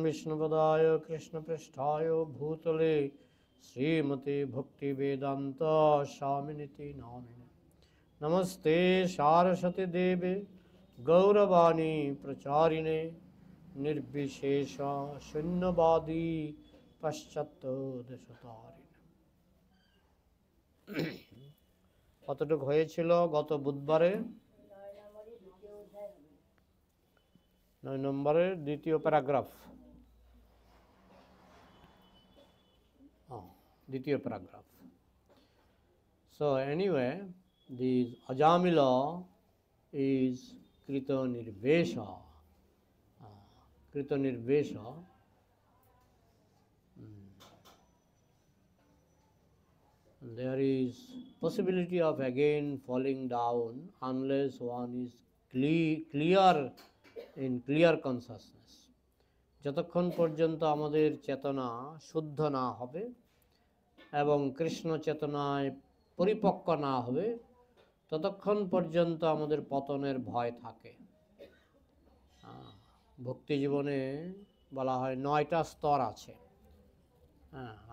विष्णुपदाय कृष्णपृष्ठाय भूतले श्रीमते भक्तिवेदांत स्वामिनिति नामिने। नमस्ते सारस्वती देवे गौरवाणी प्रचारिणे निर्विशेष शून्यवादी पश्चात्य देशतारिणे। কতটুকু হয়েছিল গত বুধবারে? 9 নম্বরের দ্বিতীয় প্যারাগ্রাফ। দ্বিতীয় paragraph. So anyway, this Ajamila is Krita Nirvesha. Krita Nirvesha. There is possibility of again falling down unless one is clear in clear consciousness. যতক্ষণ পর্যন্ত আমাদের চেতনা শুদ্ধ না হবে এবং কৃষ্ণ চেতনায় পরিপক্ক না হবে ততক্ষণ পর্যন্ত আমাদের পতনের ভয় থাকে। ভক্তি জীবনে বলা হয় 9টা স্তর আছে।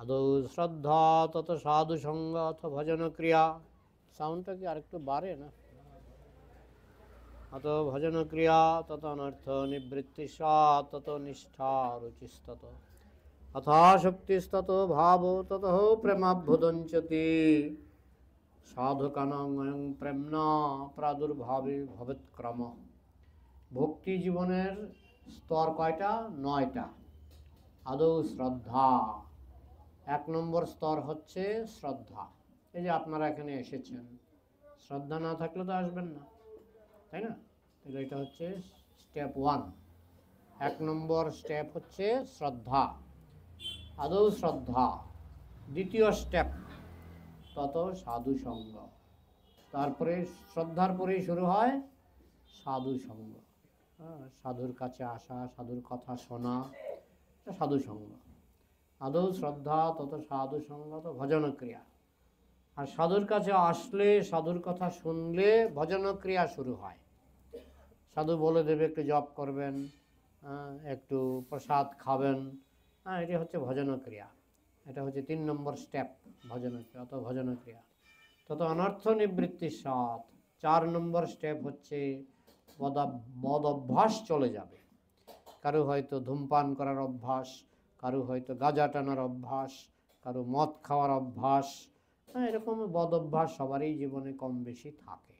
আদৌ শ্রদ্ধা, তত সাধু সঙ্গ অথ ভজন ক্রিয়া। সাউন্ডটা কি আরেকটু বাড়ে না? অত ভজন ক্রিয়া, তত অনর্থ নিবৃত্তি, তত নিষ্ঠা রুচিস্তত, অথাশক্তিস্তত ভাব, তত প্রেমাভ্যুদঞ্চতি, সাধকানাং প্রেমনা প্রাদুর্ভাবে ভবেৎক্রম। ভক্তি জীবনের স্তর কয়টা? 9টা। আদৌ শ্রদ্ধা, 1 নম্বর স্তর হচ্ছে শ্রদ্ধা। এই যে আপনারা এখানে এসেছেন, শ্রদ্ধা না থাকলে তো আসবেন না, তাই না? তাহলে এটা হচ্ছে স্টেপ 1। 1 নম্বর স্টেপ হচ্ছে শ্রদ্ধা, আদৌ শ্রদ্ধা। দ্বিতীয় স্টেপ তত সাধু সঙ্গ। তারপরে শ্রদ্ধার পরেই শুরু হয় সাধু সঙ্গ। সাধুর কাছে আসা, সাধুর কথা শোনা, সাধু সঙ্গ। আদৌ শ্রদ্ধা, তত সাধু সঙ্গ, তো ভজন ক্রিয়া। আর সাধুর কাছে আসলে, সাধুর কথা শুনলে ভজন ক্রিয়া শুরু হয়। সাধু বলে দেবে একটু জপ করবেন, একটু প্রসাদ খাবেন, এটি হচ্ছে ভজন ক্রিয়া। এটা হচ্ছে 3 নম্বর স্টেপ, ভজন ক্রিয়া, অত ভজন ক্রিয়া। তত অনর্থ নিবৃত্তি 7। 4 নম্বর স্টেপ হচ্ছে বদ অভ্যাস চলে যাবে। কারো হয়তো ধূমপান করার অভ্যাস, কারো হয়তো গাঁজা টানার অভ্যাস, কারো মদ খাওয়ার অভ্যাস, এরকম বদ অভ্যাস সবারই জীবনে কম বেশি থাকে।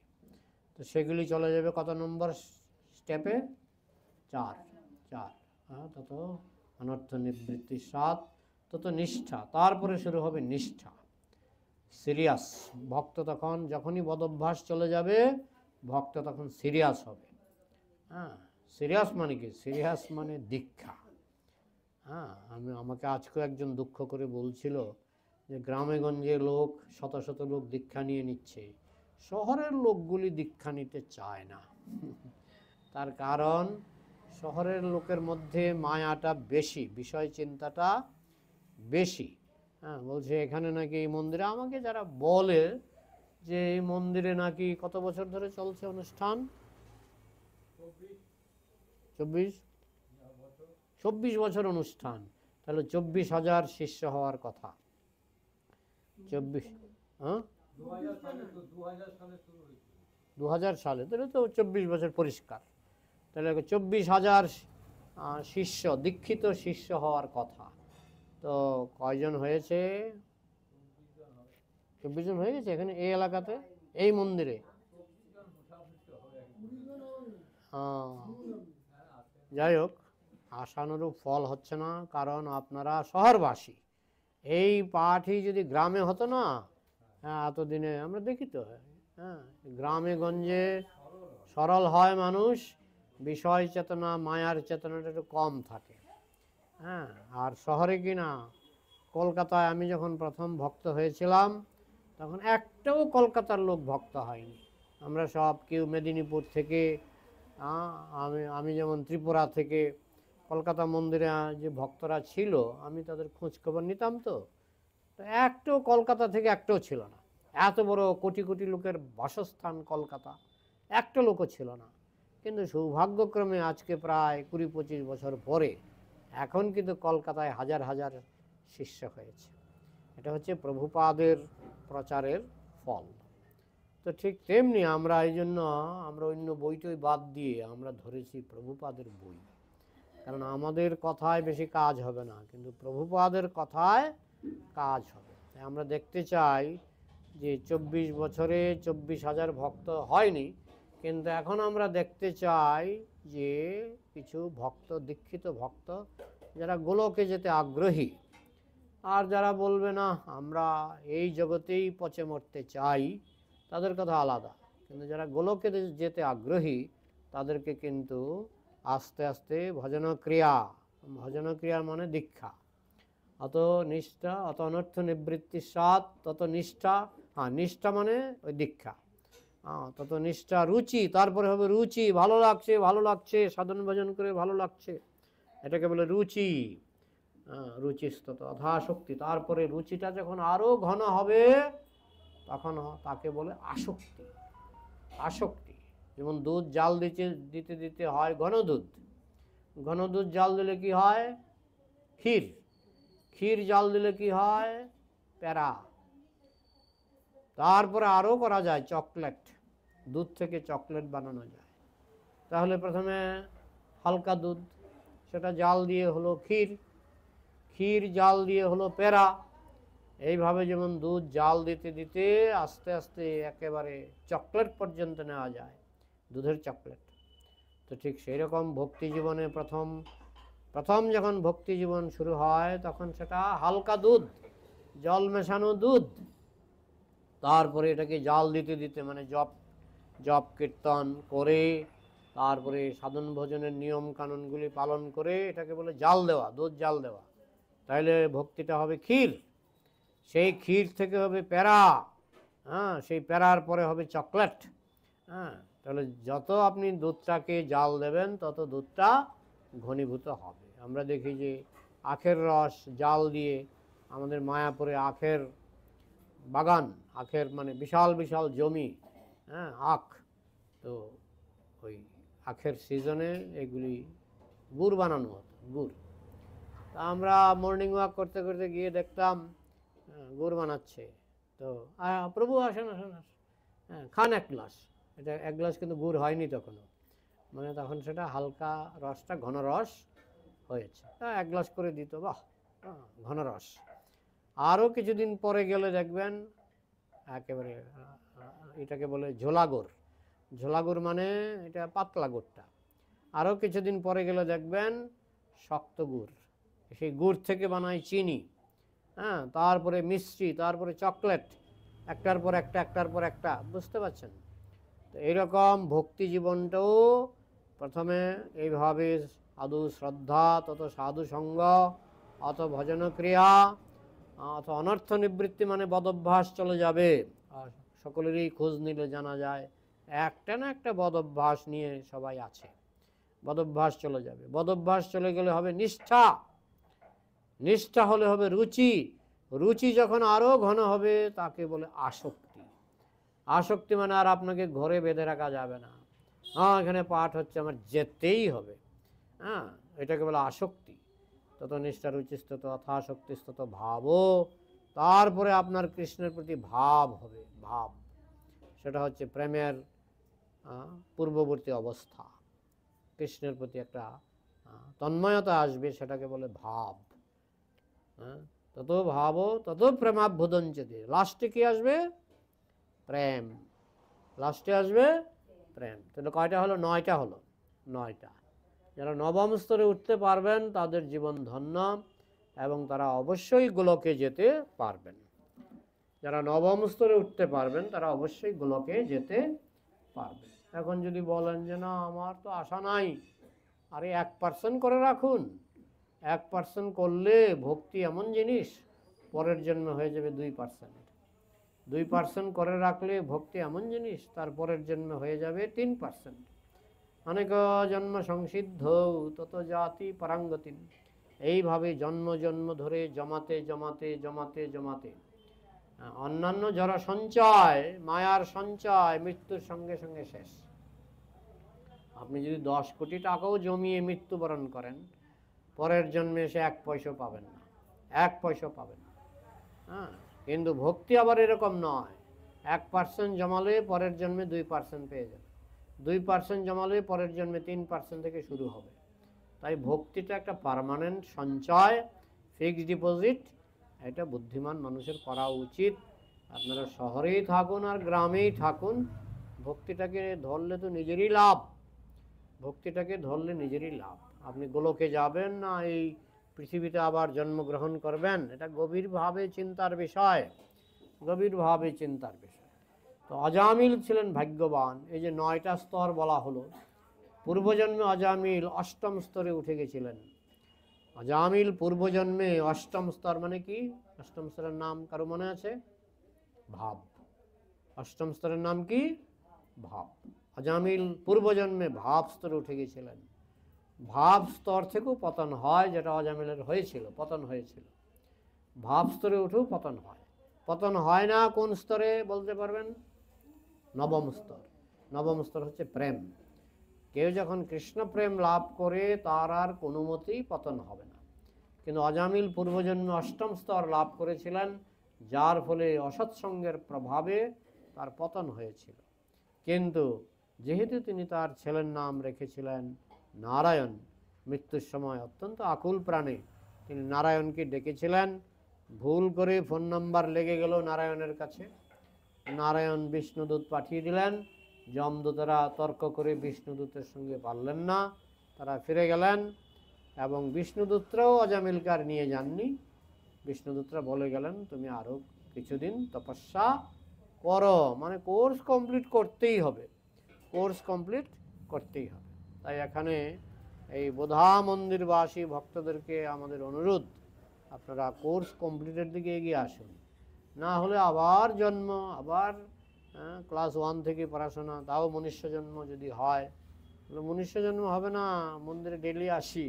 তো সেগুলি চলে যাবে কত নম্বর স্টেপে? 4। তত অনর্থ নিবৃত্তি 7, তত নিষ্ঠা। তারপরে শুরু হবে নিষ্ঠা, সিরিয়াস। ভক্ত তখন, যখনই বদ অভ্যাস চলে যাবে, ভক্ত তখন সিরিয়াস হবে। সিরিয়াস মানে কি? সিরিয়াস মানে দীক্ষা। আমাকে আজকে একজন দুঃখ করে বলছিল যে গ্রামে গঞ্জে লোক, শত শত লোক দীক্ষা নিয়ে নিচ্ছে, শহরের লোকগুলি দীক্ষা নিতে চায় না। তার কারণ শহরের লোকের মধ্যে মায়াটা বেশি, বিষয় চিন্তাটা বেশি। বলছে এখানে নাকি এই মন্দিরে, আমাকে যারা বলে যে এই মন্দিরে নাকি কত বছর ধরে চলছে অনুষ্ঠান? 24 বছর অনুষ্ঠান। তাহলে 24,000 শিষ্য হওয়ার কথা। 2000 সালে, তাহলে তো 24 বছর পরিষ্কার। তাহলে 24,000 শিষ্য, দীক্ষিত শিষ্য হওয়ার কথা। তো কয়জন হয়েছে? 24 জন হয়ে গেছে এখানে, এই এলাকাতে, এই মন্দিরে। যাই হোক, আশানুরূপ ফল হচ্ছে না, কারণ আপনারা শহরবাসী। এই পাঠই যদি গ্রামে হতো না, এতদিনে আমরা দেখি তো, গ্রামে গঞ্জে সরল হয় মানুষ, বিষয় চেতনা, মায়ার চেতনাটা একটু কম থাকে। আর শহরে কি না, কলকাতায় আমি যখন প্রথম ভক্ত হয়েছিলাম তখন একটাও কলকাতার লোক ভক্ত হয়নি। আমরা সব, কেউ মেদিনীপুর থেকে, আমি যেমন ত্রিপুরা থেকে। কলকাতা মন্দিরে যে ভক্তরা ছিল, আমি তাদের খোঁজ খবর নিতাম। তো একটাও কলকাতা থেকে একটাও ছিল না। এত বড় কোটি কোটি লোকের বাসস্থান কলকাতা, একটা লোকও ছিল না। কিন্তু সৌভাগ্যক্রমে আজকে প্রায় 20-25 বছর পরে এখন কিন্তু কলকাতায় হাজার হাজার শিষ্য হয়েছে। এটা হচ্ছে প্রভুপাদের প্রচারের ফল। তো ঠিক তেমনি আমরা এই জন্য আমরা অন্য বইটই বাদ দিয়ে আমরা ধরেছি প্রভুপাদের বই, কারণ আমাদের কথায় বেশি কাজ হবে না, কিন্তু প্রভুপাদের কথায় কাজ হবে। তাই আমরা দেখতে চাই যে 24 বছরে 24,000 ভক্ত হয়নি, কিন্তু এখন আমরা দেখতে চাই যে কিছু ভক্ত, দীক্ষিত ভক্ত যারা গোলকে যেতে আগ্রহী, আর যারা বলবে না আমরা এই জগতেই পচে মরতে চাই, তাদের কথা আলাদা। কিন্তু যারা গোলকে যেতে আগ্রহী তাদেরকে কিন্তু আস্তে আস্তে ভজনক্রিয়া মানে দীক্ষা, অত নিষ্ঠা, অত অনর্থ নিবৃত্তি সাত, তত নিষ্ঠা, নিষ্ঠা মানে ওই দীক্ষা, তত নিষ্ঠা, রুচি, তারপরে হবে রুচি, ভালো লাগছে সাধন ভজন করে ভালো লাগছে, এটাকে বলে রুচি। রুচিস্তত অথাশক্তি, তারপরে রুচিটা যখন আরো ঘন হবে তখন তাকে বলে আসক্তি। যেমন দুধ জাল দিতে দিতে হয় ঘন দুধ জাল দিলে কি হয়? ক্ষীর জাল দিলে কি হয়? প্যারা। তারপরে আরো করা যায় চকলেট, দুধ থেকে চকলেট বানানো যায়। তাহলে প্রথমে হালকা দুধ, সেটা জাল দিয়ে হলো ক্ষীর জাল দিয়ে হলো প্যারা। এইভাবে যেমন দুধ জাল দিতে দিতে আস্তে আস্তে একেবারে চকলেট পর্যন্ত নেওয়া যায়, দুধের চকলেট। তো ঠিক সেই রকম ভক্তি জীবনে প্রথম যখন ভক্তি জীবন শুরু হয় তখন সেটা হালকা দুধ, জল মেশানো দুধ। তারপরে এটাকে জাল দিতে দিতে মানে জপ কীর্তন করে, তারপরে সাধন ভজনের নিয়ম কানুনগুলি পালন করে এটাকে বলে জাল দেওয়া, দুধ জাল দেওয়া। তাইলে ভক্তিটা হবে ক্ষীর, সেই ক্ষীর থেকে হবে প্যারা, সেই প্যারার পরে হবে চকলেট। তাহলে যত আপনি দুধটাকে জাল দেবেন তত দুধটা ঘনীভূত হবে। আমরা দেখি যে আখের রস জাল দিয়ে, আমাদের মায়াপুরে আখের বাগান, আখের মানে বিশাল বিশাল জমি, আখ, তো ওই আখের সিজনে এগুলি গুড় বানানো হতো, গুড়। তা আমরা মর্নিং ওয়াক করতে করতে গিয়ে দেখতাম গুড় বানাচ্ছে। তো প্রভু আসেন, খান এক গ্লাস। এটা এক গ্লাস কিন্তু গুড় হয়নি তখনও, মানে তখন সেটা হালকা রসটা ঘন রস হয়েছে। এক গ্লাস করে দিত, বাহ, ঘন রস। আরও কিছুদিন পরে গেলে দেখবেন একেবারে এটাকে বলে ঝোলাগুড় মানে এটা পাতলা গুড়টা। আরও কিছুদিন পরে গেলে দেখবেন শক্ত গুড়, সেই গুড় থেকে বানায় চিনি, তারপরে মিষ্টি, তারপরে চকলেট, একটার পর একটা, বুঝতে পারছেন? তো এইরকম ভক্তি জীবনটাও প্রথমে এইভাবে আদৌ শ্রদ্ধা, তত সাধু সঙ্গ, অত ভজন ক্রিয়া, অত অনর্থ নিবৃত্তি মানে বদভ্যাস চলে যাবে। আর সকলেরই খোঁজ নিলে জানা যায় একটা না একটা বদভ্যাস নিয়ে সবাই আছে। বদভ্যাস চলে যাবে, বদভ্যাস চলে গেলে হবে নিষ্ঠা হলে হবে রুচি যখন আরো ঘন হবে তাকে বলে আসক্তি মানে আর আপনাকে ঘরে বেঁধে রাখা যাবে না, এখানে পাঠ হচ্ছে আমার যেতেই হবে, এটাকে বলে আসক্তি। তত নিষ্ঠা রুচিস্তত অথাশক্তিস্তত ভাবও, তারপরে আপনার কৃষ্ণের প্রতি ভাব হবে, সেটা হচ্ছে প্রেমের পূর্ববর্তী অবস্থা। কৃষ্ণের প্রতি একটা তন্ময়তা আসবে, সেটাকে বলে ভাব। তত ভাবো তত প্রেমাভ্যুদঞ্চতে, লাস্টে কি আসবে? প্রেম। লাস্টে আসবে প্রেম। তাহলে কয়টা হলো? 9টা হলো। 9টা। যারা নবম স্তরে উঠতে পারবেন তাদের জীবন ধন্য, এবং তারা অবশ্যই গোলকে যেতে পারবেন। যারা নবম স্তরে উঠতে পারবেন তারা অবশ্যই গোলকে যেতে পারবেন। এখন যদি বলেন যে না আমার তো আশা নাই, আরে 1% করে রাখুন। 1% করলে ভক্তি এমন জিনিস, পরের জন্মে হয়ে যাবে 2%। 2% করে রাখলে ভক্তি এমন জিনিস, তার পরের জন্মে হয়ে যাবে 3%। অনেক জন্ম সংসিদ্ধ তত জাতি পরাঙ্গতি। এইভাবে জন্ম ধরে জমাতে অন্যান্য যারা সঞ্চয়, মায়ার সঞ্চয় মৃত্যুর সঙ্গে সঙ্গে শেষ। আপনি যদি 10 কোটি টাকাও জমিয়ে মৃত্যুবরণ করেন, পরের জন্মে এসে 1 পয়সা পাবেন না, 1 পয়সা পাবেন না। হ্যাঁ, কিন্তু ভক্তি আবার এরকম নয়, 1% জমালে পরের জন্মে 2% পেয়ে যাবে, 2% জমালে পরের জন্মে 3% থেকে শুরু হবে। তাই ভক্তিটা একটা পার্মানেন্ট সঞ্চয়, ফিক্সড ডিপোজিট। এটা বুদ্ধিমান মানুষের করা উচিত। আপনারা শহরেই থাকুন আর গ্রামেই থাকুন, ভক্তিটাকে ধরলে তো নিজেরই লাভ, ভক্তিটাকে ধরলে নিজেরই লাভ। আপনি গোলকে যাবেন না এই পৃথিবীতে আবার জন্মগ্রহণ করবেন, এটা গভীরভাবে চিন্তার বিষয়, গভীরভাবে চিন্তার বিষয়। তো অজামিল ছিলেন ভাগ্যবান। এই যে 9টা স্তর বলা হলো, পূর্বজন্মে অজামিল 8ম স্তরে উঠে গেছিলেন। অজামিল পূর্বজন্মে 8ম স্তর মানে কি? 8ম স্তরের নাম কারো মনে আছে? ভাব। 8ম স্তরের নাম কি? ভাব। অজামিল পূর্বজন্মে ভাব স্তরে উঠে গেছিলেন। ভাব স্তর থেকেও পতন হয়, যেটা অজামিলের হয়েছিল, পতন হয়েছিল। ভাব স্তরে উঠেও পতন হয়। পতন হয় না কোন স্তরে বলতে পারবেন? 9ম স্তর। 9ম স্তর হচ্ছে প্রেম। কেউ যখন কৃষ্ণ প্রেম লাভ করে তার আর কোনো মতেই পতন হবে না। কিন্তু অজামিল পূর্বজন্মে 8ম স্তর লাভ করেছিলেন, যার ফলে অসৎসঙ্গের প্রভাবে তার পতন হয়েছিল। কিন্তু যেহেতু তিনি তার ছেলের নাম রেখেছিলেন নারায়ণ, মৃত্যুর সময় অত্যন্ত আকুল প্রাণে তিনি নারায়ণকে ডেকেছিলেন। ভুল করে ফোন নাম্বার লেগে গেল নারায়ণের কাছে। নারায়ণ বিষ্ণুদূত পাঠিয়ে দিলেন। যমদূতেরা তর্ক করে বিষ্ণুদূতের সঙ্গে পারলেন না, তারা ফিরে গেলেন। এবং বিষ্ণুদূতরাও অজামিলকে আর নিয়ে যাননি। বিষ্ণুদূতরা বলে গেলেন, তুমি আরও কিছুদিন তপস্যা করো, মানে কোর্স কমপ্লিট করতেই হবে, কোর্স কমপ্লিট করতেই হবে। তাই এখানে এই বোধা মন্দিরবাসী ভক্তদেরকে আমাদের অনুরোধ, আপনারা কোর্স কমপ্লিটের দিকে এগিয়ে আসুন, না হলে আবার জন্ম, আবার ক্লাস 1 থেকে পড়াশোনা, তাও মনুষ্য জন্ম যদি হয়। মনুষ্য জন্ম হবে না, মন্দিরে ডেলি আসি,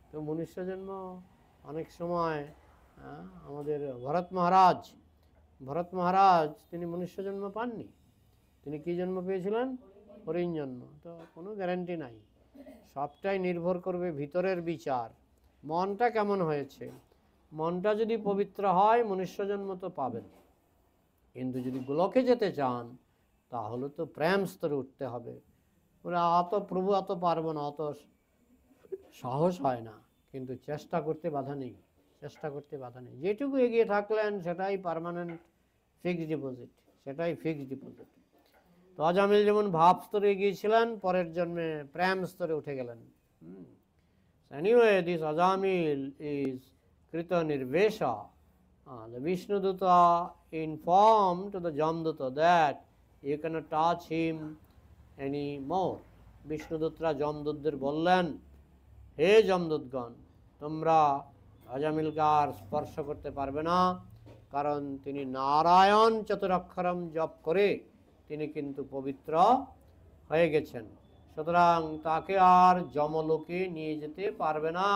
তো মনুষ্য জন্ম অনেক সময় আমাদের ভরত মহারাজ তিনি মনুষ্য জন্ম পাননি। তিনি কি জন্ম পেয়েছিলেন? হরিণ জন্ম। তো কোনো গ্যারান্টি নাই, সবটাই নির্ভর করবে ভিতরের বিচার, মনটা কেমন হয়েছে। মনটা যদি পবিত্র হয় মনুষ্য জন্ম তো পাবেন, কিন্তু যদি গোলকে যেতে চান তাহলে তো প্রেম স্তরে উঠতে হবে। বলে অত প্রভু অত পারবো না, অত সাহস হয় না, কিন্তু চেষ্টা করতে বাধা নেই, চেষ্টা করতে বাধা নেই। যেটুকু এগিয়ে থাকলেন সেটাই পার্মানেন্ট ফিক্সড ডিপোজিট, সেটাই ফিক্সড ডিপোজিট। তো অজামিল যেমন ভাব স্তরে গিয়েছিলেন, পরের জন্মে প্রেম স্তরে উঠে গেলেন। Anyway, this Ajamil is Krita Nirvesha. The Vishnuduta informed to the Jamduta that you cannot touch him anymore. বিষ্ণুদূতরা যমদূতদের বললেন, হে যমদূতগণ, তোমরা অজামিলকে আর স্পর্শ করতে পারবে না, কারণ তিনি নারায়ণ চতুরক্ষরম জপ করে তিনি কিন্তু পবিত্র হয়ে গেছেন, সুতরাং তাকে আর যমলোকে নিয়ে যেতে পারবে না।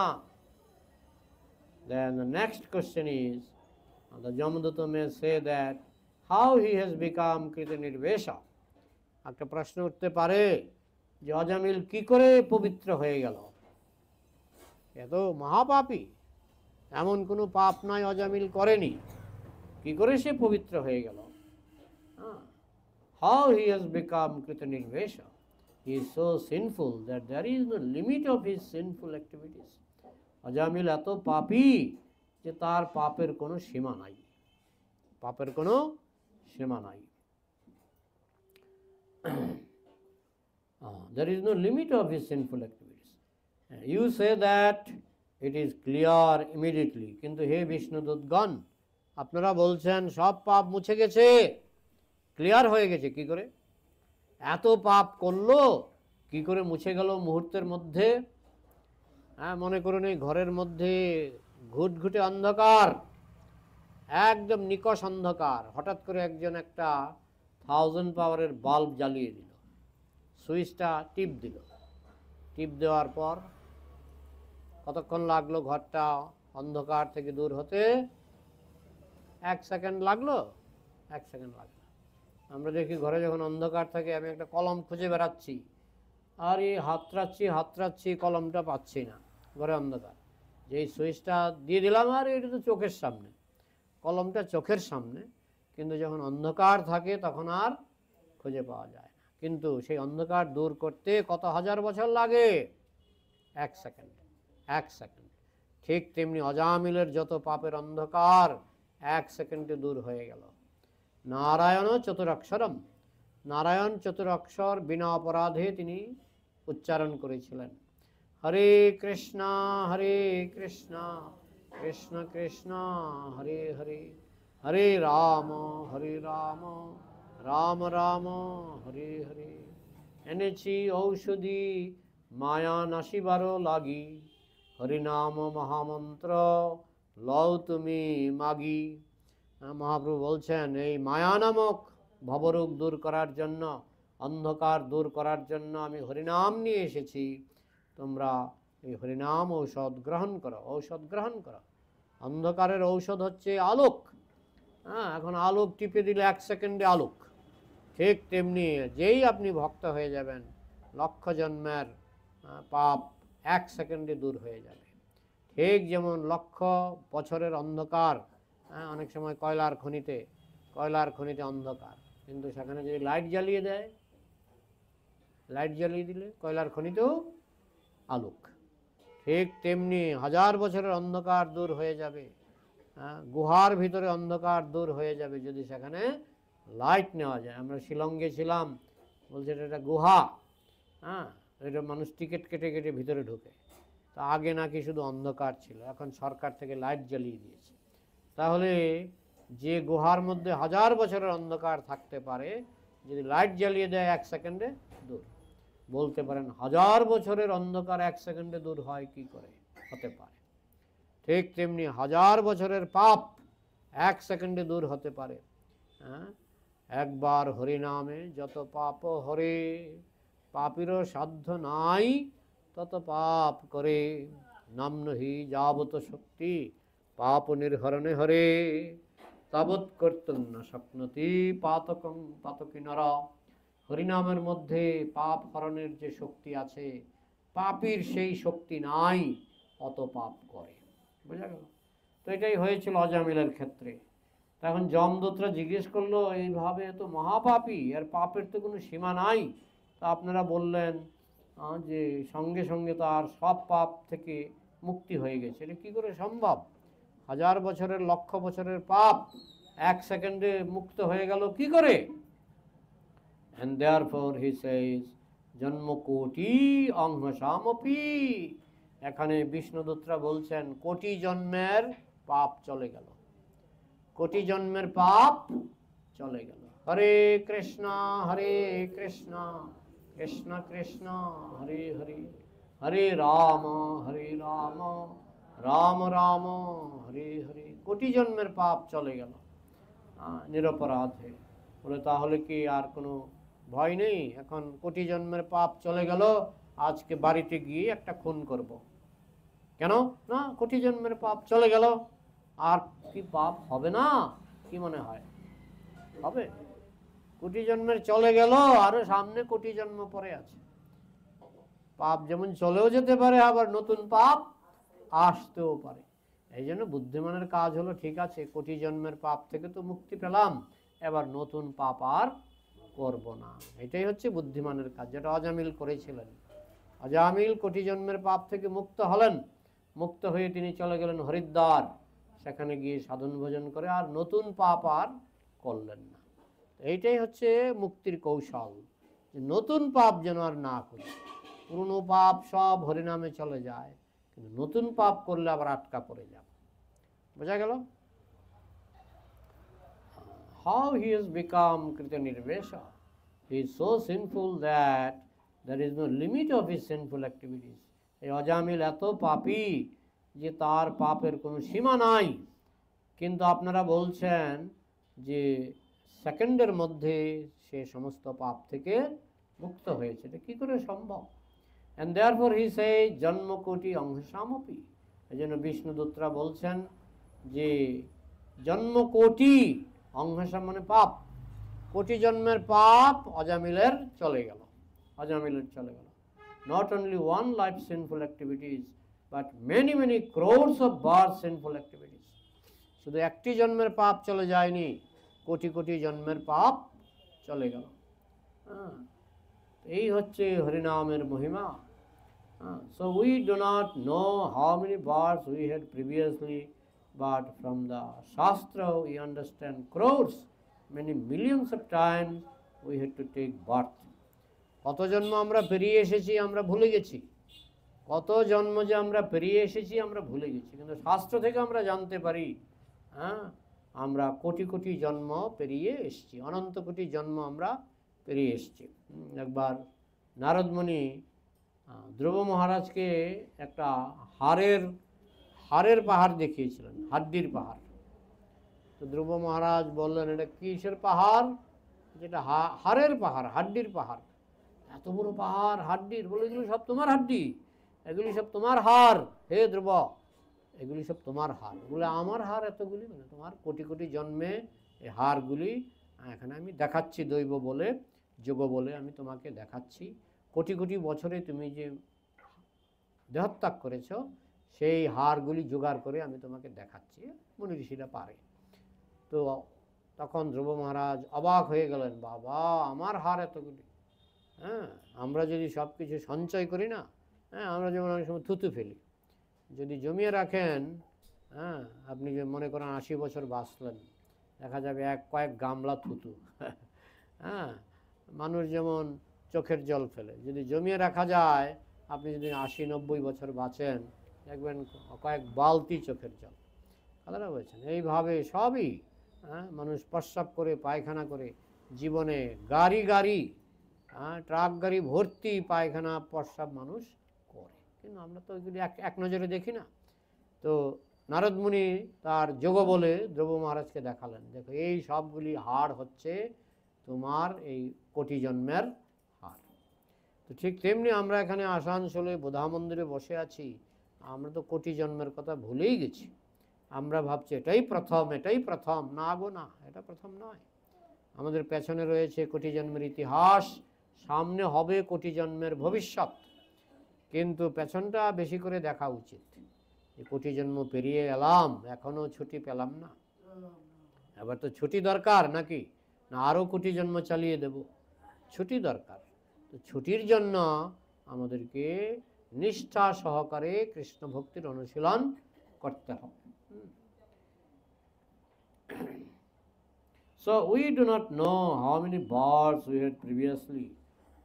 Then the next question is, the Jamduta may say that how he has become Krita Nirvesha. একটা প্রশ্ন উঠতে পারে যে অজামিল কি করে পবিত্র হয়ে গেল? এত মহাপাপী, এমন কোনো পাপ নাই অজামিল করেনি, কি করে সে পবিত্র হয়ে গেল? How he has become Krita Nirvesha? He is so sinful that there is no limit of his sinful activities. Ajamil এত পাপী যে তার পাপের কোনো সীমা নাই, পাপের কোনো সীমা নাই। There is no limit of his sinful activities. You say that it is clear immediately. কিন্তু হে বিষ্ণুদূতগণ, আপনারা বলছেন সব পাপ মুছে গেছে, ক্লিয়ার হয়ে গেছে। কি করে? এত পাপ করলো, কি করে মুছে গেল মুহূর্তের মধ্যে? মনে করুন এই ঘরের মধ্যে ঘুটঘুটে অন্ধকার, একদম নিকষ অন্ধকার, হঠাৎ করে একজন একটা 1000 পাওয়ারের বাল্ব জ্বালিয়ে দিল, সুইচটা টিপ দিল, টিপ দেওয়ার পর কতক্ষণ লাগলো ঘরটা অন্ধকার থেকে দূর হতে? 1 সেকেন্ড লাগলো, 1 সেকেন্ড লাগলো। আমরা দেখি ঘরে যখন অন্ধকার থাকে, আমি একটা কলম খুঁজে বেড়াচ্ছি, আর এই হাতড়াচ্ছি কলমটা পাচ্ছি না, ঘরে অন্ধকার। যেই সুইচটা দিয়ে দিলাম, আর এটা তো চোখের সামনে, কলমটা চোখের সামনে, কিন্তু যখন অন্ধকার থাকে তখন আর খুঁজে পাওয়া যায় না। কিন্তু সেই অন্ধকার দূর করতে কত হাজার বছর লাগে? 1 সেকেন্ড, 1 সেকেন্ড। ঠিক তেমনি অজামিলের যত পাপের অন্ধকার 1 সেকেন্ডে দূর হয়ে গেল। নারায়ণ চতুরাক্ষরম, নারায়ণ চতুরাক্ষর বিনা অপরাধে তিনি উচ্চারণ করেছিলেন। হরে কৃষ্ণ কৃষ্ণ কৃষ্ণ হরে হরে, হরে রাম রাম রাম হরে হরে। এনেছি ঔষধি মায়া নাশিবার লাগি, হরিনাম মহামন্ত্র লও তুমি মাগি। মহাপ্রভু বলছেন, এই মায়া নামক ভবরোগ দূর করার জন্য, অন্ধকার দূর করার জন্য আমি হরিনাম নিয়ে এসেছি। তোমরা এই হরিনাম ঔষধ গ্রহণ করো, ঔষধ গ্রহণ করো। অন্ধকারের ঔষধ হচ্ছে আলোক। এখন আলোক টিপে দিলে 1 সেকেন্ডে আলোক। ঠিক তেমনি যেই আপনি ভক্ত হয়ে যাবেন, লক্ষ জন্মের পাপ 1 সেকেন্ডে দূর হয়ে যাবে। ঠিক যেমন লক্ষ বছরের অন্ধকার, অনেক সময় কয়লার খনিতে অন্ধকার, কিন্তু সেখানে যদি লাইট জ্বালিয়ে দেয়, লাইট জ্বালিয়ে দিলে কয়লার খনিতেও আলোক। ঠিক তেমনি 1000 বছরের অন্ধকার দূর হয়ে যাবে, গুহার ভিতরে অন্ধকার দূর হয়ে যাবে যদি সেখানে লাইট নেওয়া যায়। আমরা শিলংয়ে ছিলাম, বলছে এটা গুহা, এটা মানুষ টিকিট কেটে কেটে ভিতরে ঢুকে। তা আগে নাকি শুধু অন্ধকার ছিল, এখন সরকার থেকে লাইট জ্বালিয়ে দিয়েছে। তাহলে যে গুহার মধ্যে 1000 বছরের অন্ধকার থাকতে পারে, যদি লাইট জ্বালিয়ে দেয় 1 সেকেন্ডে দূর। বলতে পারেন 1000 বছরের অন্ধকার 1 সেকেন্ডে দূর হয় কি করে? হতে পারে। ঠিক তেমনি 1000 বছরের পাপ 1 সেকেন্ডে দূর হতে পারে। একবার হরিনামে যত পাপ হরে, পাপীরও সাধ্য নাই তত পাপ করে। নামনহি যাবত শক্তি পাপ নির্হরণে হরে, তাবৎ কর্তুম না শক্নতি পাতকং পাতকি নরা। হরিনামের মধ্যে পাপ হরণের যে শক্তি আছে, পাপীর সেই শক্তি নাই, অত পাপ করে। বুঝা গেল? তো এটাই হয়েছিল অজামিলের ক্ষেত্রে। তখন যমদূতরা জিজ্ঞেস করলো, এইভাবে তো মহাপাপী, এর পাপের তো কোনো সীমা নাই। তা আপনারা বললেন যে সঙ্গে সঙ্গে তার সব পাপ থেকে মুক্তি হয়ে গেছে। এটা কী করে সম্ভব? 1000 বছরের, লক্ষ বছরের পাপ 1 সেকেন্ডে মুক্ত হয়ে গেল কি করে? And therefore he says, জন্মকোটি অংশামপি। এখানে বিষ্ণুদূতরা বলছেন কোটি জন্মের পাপ চলে গেল, কোটি জন্মের পাপ চলে গেল। হরে কৃষ্ণ কৃষ্ণ কৃষ্ণ হরে হরে, হরে রাম রাম রাম হরে হরে। কোটি জন্মের পাপ চলে গেল নিরপরাধে। বলে তাহলে কি আর কোনো ভয় নেই? এখন কোটি জন্মের পাপ চলে গেল, আজকে বাড়িতে গিয়ে একটা খুন করব। কেন না? কোটি জন্মের পাপ চলে গেল, আর কি পাপ হবে না? কি মনে হয় হবে? কোটি জন্মের চলে গেল, আরো সামনে কোটি জন্ম পরে আছে। পাপ যেমন চলেও যেতে পারে, আবার নতুন পাপ আসতেও পারে। এই জন্য বুদ্ধিমানের কাজ হলো, ঠিক আছে কোটি জন্মের পাপ থেকে তো মুক্তি পেলাম, এবার নতুন পাপ আর করব না। এটাই হচ্ছে বুদ্ধিমানের কাজ, যেটা অজামিল করেছিলেন। অজামিল কোটি জন্মের পাপ থেকে মুক্ত হলেন, মুক্ত হয়ে তিনি চলে গেলেন হরিদ্বার, সেখানে গিয়ে সাধন ভোজন করে আর নতুন পাপ আর করলেন না। এইটাই হচ্ছে মুক্তির কৌশল, যে নতুন পাপ যেন আর না করি। পুরনো পাপ সব হরিনামে চলে যায়, কিন্তু নতুন পাপ করলে আবার আটকা পড়ে যাব। বোঝা গেল? How he has become Krita Nirvesha. He is so sinful that there is no limit of his sinful activities. এই অজামিল এত পাপী যে তার পাপের কোনো সীমা নাই, কিন্তু আপনারা বলছেন যে সেকেন্ডের মধ্যে সে সমস্ত পাপ থেকে মুক্ত হয়েছে। এটা কী করে সম্ভব? And therefore he says জন্মকোটি অংশামপি। এই জন্য বিষ্ণুদূতরা বলছেন যে জন্মকোটি, অংশাম মানে পাপ, কোটি জন্মের পাপ অজামিলের চলে গেল, অজামিলের চলে গেল। Not only one life sinful activities, but many many crores of birth sinful activities. শুধু একটি জন্মের পাপ চলে যায়নি, কোটি কোটি জন্মের পাপ চলে গেল। এই হচ্ছে হরিনামের মহিমা। So we do not know how many births we had previously, but from the Shastra we understand crores, many millions of times we had to take birth. কত জন্ম আমরা পেরিয়ে এসেছি আমরা ভুলে গেছি, কত জন্ম যে আমরা পেরিয়ে এসেছি আমরা ভুলে গেছি, কিন্তু শাস্ত্র থেকে আমরা জানতে পারি আমরা কোটি কোটি জন্ম পেরিয়ে এসেছি, অনন্ত কোটি জন্ম আমরা পেরিয়ে এসেছি। একবার নারদমণি ধ্রুব মহারাজকে একটা হাড়ের পাহাড় দেখিয়েছিলেন, হাড্ডির পাহাড়। তো ধ্রুব মহারাজ বললেন, এটা কিসের পাহাড়? যেটা হাড়ের পাহাড়, হাড্ডির পাহাড়। এত বড় পাহাড় হাড্ডির? বলে, এগুলি সব তোমার হাড্ডি, এগুলি সব তোমার হাড় হে ধ্রুব, এগুলি সব তোমার হাড়। বলে, আমার হাড় এতগুলি? মানে তোমার কোটি কোটি জন্মে এই হাড়গুলি এখানে আমি দেখাচ্ছি, দৈব বলে যোগ বলে আমি তোমাকে দেখাচ্ছি। কোটি কোটি বছরে তুমি যে দেহত্যাগ করেছ সেই হাড়গুলি জোগাড় করে আমি তোমাকে দেখাচ্ছি, মুনি ঋষিরা পারে। তো তখন ধ্রুব মহারাজ অবাক হয়ে গেলেন, বাবা আমার হাড় এতগুলি! আমরা যদি সব কিছু সঞ্চয় করি না, আমরা যেমন অনেক সময় থুতু ফেলি, যদি জমিয়ে রাখেন, আপনি যে মনে করেন 80 বছর বাঁচলেন, দেখা যাবে কয়েক গামলা থুতু। মানুষ যেমন চোখের জল ফেলে, যদি জমিয়ে রাখা যায়, আপনি যদি 80-90 বছর বাঁচেন, দেখবেন কয়েক বালতি চোখের জল। কথাটা বলছেন এইভাবে সবই মানুষ প্রস্রাব করে, পায়খানা করে, জীবনে গাড়ি ট্রাক গাড়ি ভর্তি পায়খানা প্রস্রাব মানুষ করে, কিন্তু আমরা তো ওইগুলি এক নজরে দেখি না। তো নারদমুনি তার যোগ বলে ধ্রুব মহারাজকে দেখালেন, দেখো এই সবগুলি হাড় হচ্ছে তোমার এই কোটি জন্মের হাড়। তো ঠিক তেমনি আমরা এখানে আসানসোলে বোধা মন্দিরে বসে আছি, আমরা তো কোটি জন্মের কথা ভুলেই গেছি। আমরা ভাবছি এটাই প্রথম। না গো না, এটা প্রথম নয়। আমাদের পেছনে রয়েছে কোটি জন্মের ইতিহাস, সামনে হবে কোটি জন্মের ভবিষ্যৎ। কিন্তু পেছনটা বেশি করে দেখা উচিত। এই কোটি জন্ম পেরিয়ে এলাম, এখনো ছুটি পেলাম না, এবার তো ছুটি দরকার নাকি? না আরও কোটি জন্ম চালিয়ে দেব? ছুটি দরকার। তো ছুটির জন্য আমাদেরকে নিষ্ঠা সহকারে কৃষ্ণ ভক্তির অনুশীলন করতে হবে। So we do not know how many births we had previously,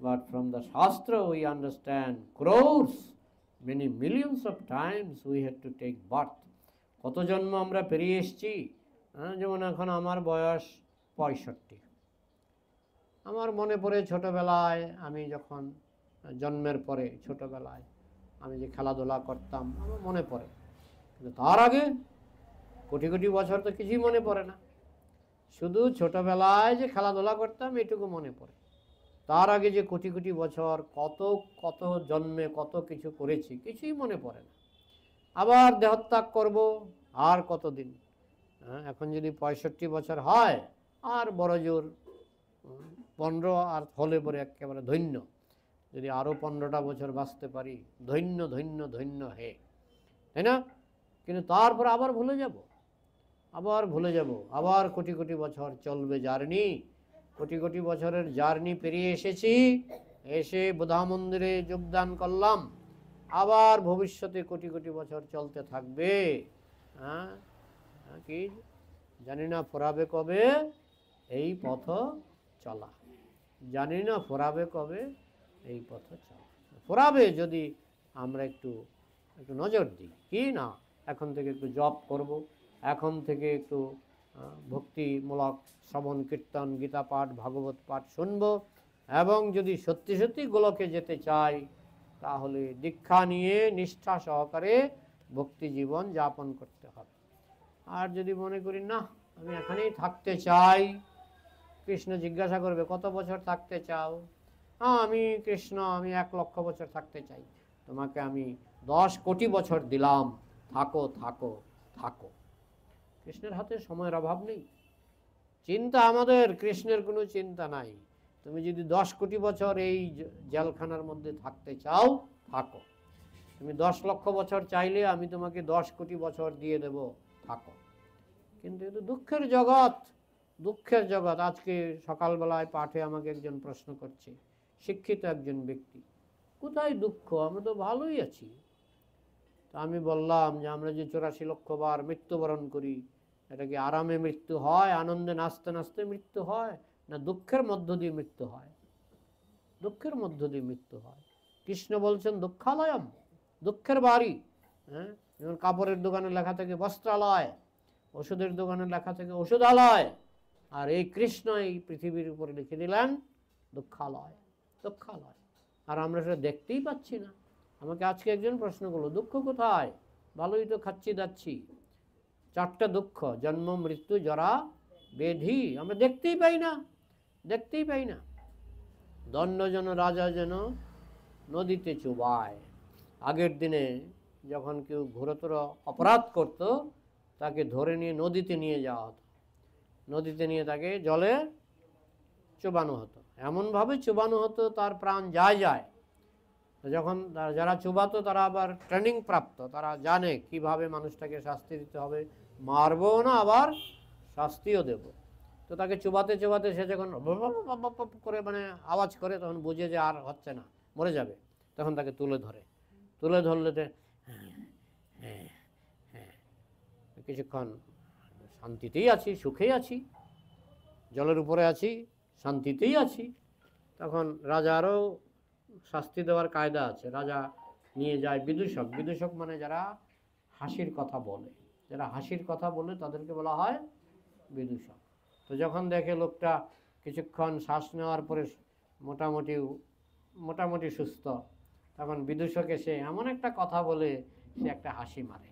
but from the Shastra we understand crores, many millions of times we had to take birth. কত জন্ম আমরা পেরিয়ে এসেছি। যেমন এখন আমার বয়স 65। আমার মনে পড়ে ছোটোবেলায়, আমি যখন জন্মের পরে ছোটোবেলায় আমি যে খেলাধুলা করতাম, আমার মনে পড়ে। কিন্তু তার আগে কোটি কোটি বছর তো কিছুই মনে পড়ে না। শুধু ছোটোবেলায় যে খেলাধুলা করতাম এটুকু মনে পড়ে, তার আগে যে কোটি কোটি বছর কত কত জন্মে কত কিছু করেছি কিছুই মনে পড়ে না। আবার দেহত্যাগ করব, আর কতদিন? এখন যদি 65 বছর হয়, আর বড় জোর 15, আর হলে পরে একেবারে ধন্য। যদি আরও 15টা বছর বাঁচতে পারি, ধন্য ধন্য ধন্য হে, তাই না? কিন্তু তারপর আবার ভুলে যাব, আবার কোটি কোটি বছর চলবে জার্নি। কোটি কোটি বছরের জার্নি পেরিয়ে এসেছি, এসে বোধা মন্দিরে যোগদান করলাম, আবার ভবিষ্যতে কোটি কোটি বছর চলতে থাকবে। কি জানি না ফোরাবে কবে এই পথ চলা, জানি না ফোরাবে কবে এই পথ চলা। ফোরাবে যদি আমরা একটু নজর দিই, কি না এখন থেকে একটু জপ করব, এখন থেকে একটু ভক্তিমূলক শ্রবণ কীর্তন, গীতা পাঠ, ভাগবত পাঠ শুনব, এবং যদি সত্যি সত্যি গোলকে যেতে চাই তাহলে দীক্ষা নিয়ে নিষ্ঠা সহকারে ভক্তি জীবন যাপন করতে হবে। আর যদি মনে করি না আমি এখানেই থাকতে চাই, কৃষ্ণ জিজ্ঞাসা করবে কত বছর থাকতে চাও? আমি কৃষ্ণ, আমি 1 লক্ষ বছর থাকতে চাই। তোমাকে আমি 10 কোটি বছর দিলাম, থাকো থাকো থাকো। কৃষ্ণের হাতে সময়ের অভাব নেই, চিন্তা আমাদের, কৃষ্ণের কোনো চিন্তা নাই। তুমি যদি 10 কোটি বছর এই জেলখানার মধ্যে থাকতে চাও থাকো, তুমি 10 লক্ষ বছর চাইলে আমি তোমাকে 10 কোটি বছর দিয়ে দেব, থাকো। কিন্তু এটা দুঃখের জগৎ, দুঃখের জগৎ। আজকে সকালবেলায় পাঠে আমাকে একজন প্রশ্ন করছে, শিক্ষিত একজন ব্যক্তি, কোথায় দুঃখ, আমরা তো ভালোই আছি। তা আমি বললাম যে আমরা যে 84 লক্ষ বার মৃত্যুবরণ করি, এটা কি আরামে মৃত্যু হয়, আনন্দে নাচতে নাচতে মৃত্যু হয়, না দুঃখের মধ্য দিয়ে মৃত্যু হয়? দুঃখের মধ্য দিয়ে মৃত্যু হয়। কৃষ্ণ বলছেন দুঃখালয়ম, দুঃখের বাড়ি। হ্যাঁ, যেমন কাপড়ের দোকানে লেখা থাকে বস্ত্রালয়, ওষুধের দোকানে লেখা থাকে ওষুধালয়, আর এই কৃষ্ণ এই পৃথিবীর উপরে লিখে দিলেন দুঃখালয়, দুঃখালয়। আর আমরা সেটা দেখতেই পাচ্ছি না। আমাকে আজকে একজন প্রশ্ন করলো, দুঃখ কোথায়? ভালোই তো খাচ্ছি দাচ্ছি, 4টা দুঃখ, জন্ম মৃত্যু জরা ব্যাধি, আমরা দেখতেই পাই না, দেখতেই পাই না। দণ্ড যেন রাজা যেন নদীতে চুবায়। আগের দিনে যখন কেউ ঘোরতর অপরাধ করত, তাকে ধরে নিয়ে নদীতে নিয়ে যাওয়া হতো, নদীতে নিয়ে তাকে জলে চুবানো হতো, এমনভাবে চুবানো হতো তার প্রাণ যায় যায়। যখন যারা চুবাতো তারা আবার ট্রেনিং প্রাপ্ত, তারা জানে কিভাবে মানুষটাকে শাস্তি দিতে হবে, মারবো না আবার শাস্তিও দেব। তো তাকে চুবাতে চুবাতে সে যখন করে মানে আওয়াজ করে, তখন বুঝে যে আর হচ্ছে না, মরে যাবে, তখন তাকে তুলে ধরে। তুলে ধরলে হ্যাঁ হ্যাঁ কিছুক্ষণ শান্তিতেই আছি, সুখেই আছি, জলের উপরে আছি, শান্তিতেই আছি। তখন রাজারও শাস্তি দেওয়ার কায়দা আছে। রাজা নিয়ে যায় বিদূষক, বিদূষক মানে যারা হাসির কথা বলে, যারা হাসির কথা বলে তাদেরকে বলা হয় বিদূষক। তো যখন দেখে লোকটা কিছুক্ষণ শ্বাস নেওয়ার পরে মোটামুটি সুস্থ, তখন বিদূষক এসে এমন একটা কথা বলে সে একটা হাসি মারে,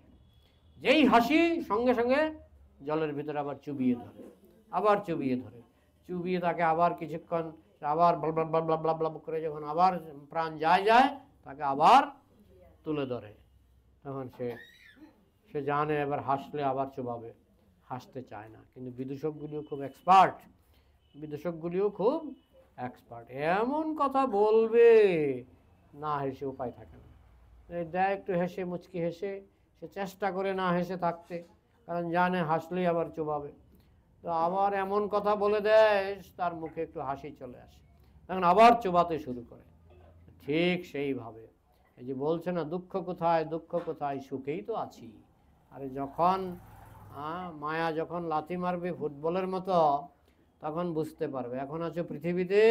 যেই হাসি সঙ্গে সঙ্গে জলের ভিতরে আবার চুবিয়ে ধরে, আবার চুবিয়ে ধরে, চুবিয়ে তাকে আবার কিছুক্ষণ আবার ব্লাব করে যখন আবার প্রাণ যায় তাকে আবার তুলে ধরে। তখন সে জানে এবার হাসলে আবার চুবাবে, হাসতে চায় না। কিন্তু বিদূষকগুলিও খুব এক্সপার্ট, বিদূষকগুলিও খুব এক্সপার্ট, এমন কথা বলবে না হেসে উপায় থাকে না। দেয় একটু হেসে, মুচকি হেসে, সে চেষ্টা করে না হেসে থাকতে, কারণ জানে হাসলেই আবার চুবাবে। তো আবার এমন কথা বলে দেয় তার মুখে একটু হাসি চলে আসে, তখন আবার চুবাতে শুরু করে। ঠিক সেইভাবে এই যে বলছে না, দুঃখ কোথায়, দুঃখ কোথায়, সুখেই তো আছি। আরে যখন মায়া যখন লাথি মারবে ফুটবলের মতো, তখন বুঝতে পারবে এখন আছো পৃথিবীতে,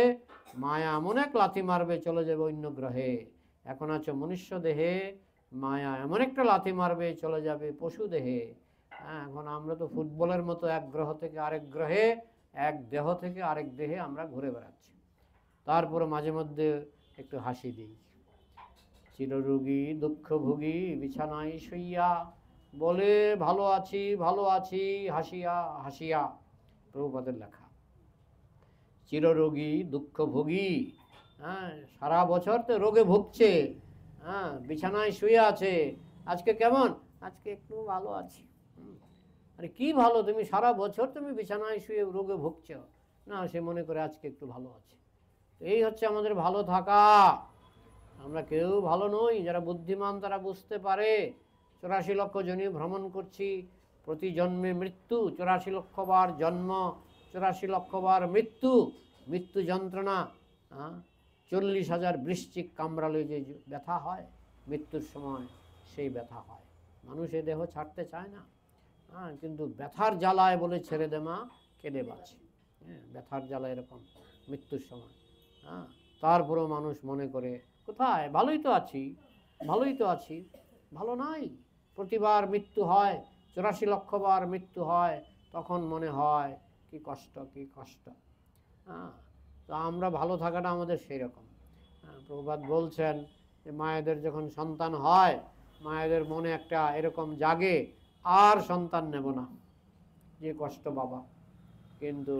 মায়া এমন এক লাথি মারবে চলে যাবে অন্য গ্রহে। এখন আছো মনুষ্য দেহে, মায়া এমন একটা লাথি মারবে চলে যাবে পশু দেহে। এখন আমরা তো ফুটবলের মতো এক গ্রহ থেকে আরেক গ্রহে, এক দেহ থেকে আরেক দেহে আমরা ঘুরে বেড়াচ্ছি। তারপরে মাঝে মধ্যে একটু হাসি দিই। চিররোগী দুঃখভোগী বিছানায় শুইয়া বলে ভালো আছি ভালো আছি হাসিয়া হাসিয়া, প্রভুপাদের লেখা। চিররোগী দুঃখভোগী, সারা বছর তো রোগে ভুগছে, বিছানায় শুয়ে আছে, আজকে কেমন, আজকে একটু ভালো আছি। আরে কি ভালো, তুমি সারা বছর তুমি বিছানায় শুয়ে রোগে ভুগছ, না সে মনে করে আজকে একটু ভালো আছে। এই হচ্ছে আমাদের ভালো থাকা। আমরা কেউ ভালো নই। যারা বুদ্ধিমান তারা বুঝতে পারে 84 লক্ষ জনি ভ্রমণ করছি, প্রতি জন্মে মৃত্যু, 84 লক্ষ বার জন্ম, 84 লক্ষ বার মৃত্যু, মৃত্যু যন্ত্রণা। 40,000 বৃশ্চিক কামড়ালে যে ব্যথা হয় মৃত্যুর সময়, সেই ব্যথা হয়। মানুষ এ দেহ ছাড়তে চায় না, কিন্তু ব্যথার জ্বালায় বলে ছেড়ে দে মা, কেঁদে বাঁচে। ব্যথার জ্বালা এরকম মৃত্যুর সময়। তারপরেও মানুষ মনে করে কোথায়, ভালোই তো আছি, ভালোই তো আছি, ভালো নাই। প্রতিবার মৃত্যু হয়, 84 লক্ষ বার মৃত্যু হয়, তখন মনে হয় কি কষ্ট, কি কষ্ট। তো আমরা ভালো থাকাটা আমাদের সেই রকম। প্রভুপাদ বলছেন যে মায়েদের যখন সন্তান হয়, মায়েদের মনে একটা এরকম জাগে, আর সন্তান নেব না, যে কষ্ট বাবা। কিন্তু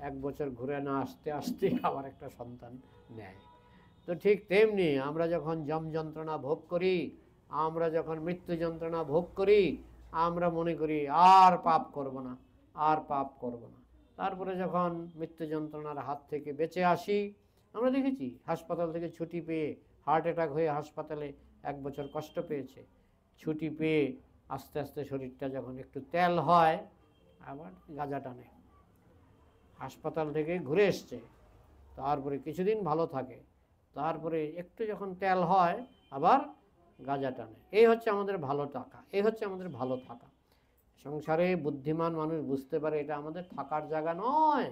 1 বছর ঘুরে না আসতে আসতে আবার একটা সন্তান নেয়। তো ঠিক তেমনি আমরা যখন জম যন্ত্রণা ভোগ করি, আমরা যখন মৃত্যু যন্ত্রণা ভোগ করি, আমরা মনে করি আর পাপ করব না, আর পাপ করব না। তারপরে যখন মৃত্যু যন্ত্রণার হাত থেকে বেঁচে আসি, আমরা দেখেছি হাসপাতাল থেকে ছুটি পেয়ে, হার্ট অ্যাটাক হয়ে হাসপাতালে 1 বছর কষ্ট পেয়েছে, ছুটি পেয়ে আস্তে আস্তে শরীরটা যখন একটু তেল হয় আবার গাঁজা টানে। হাসপাতাল থেকে ঘুরে এসছে, তারপরে কিছুদিন ভালো থাকে, তারপরে একটু যখন তেল হয় আবার গাঁজা টানে। এই হচ্ছে আমাদের ভালো টাকা, এই হচ্ছে আমাদের ভালো থাকা। সংসারে বুদ্ধিমান মানুষ বুঝতে পারে এটা আমাদের থাকার জায়গা নয়,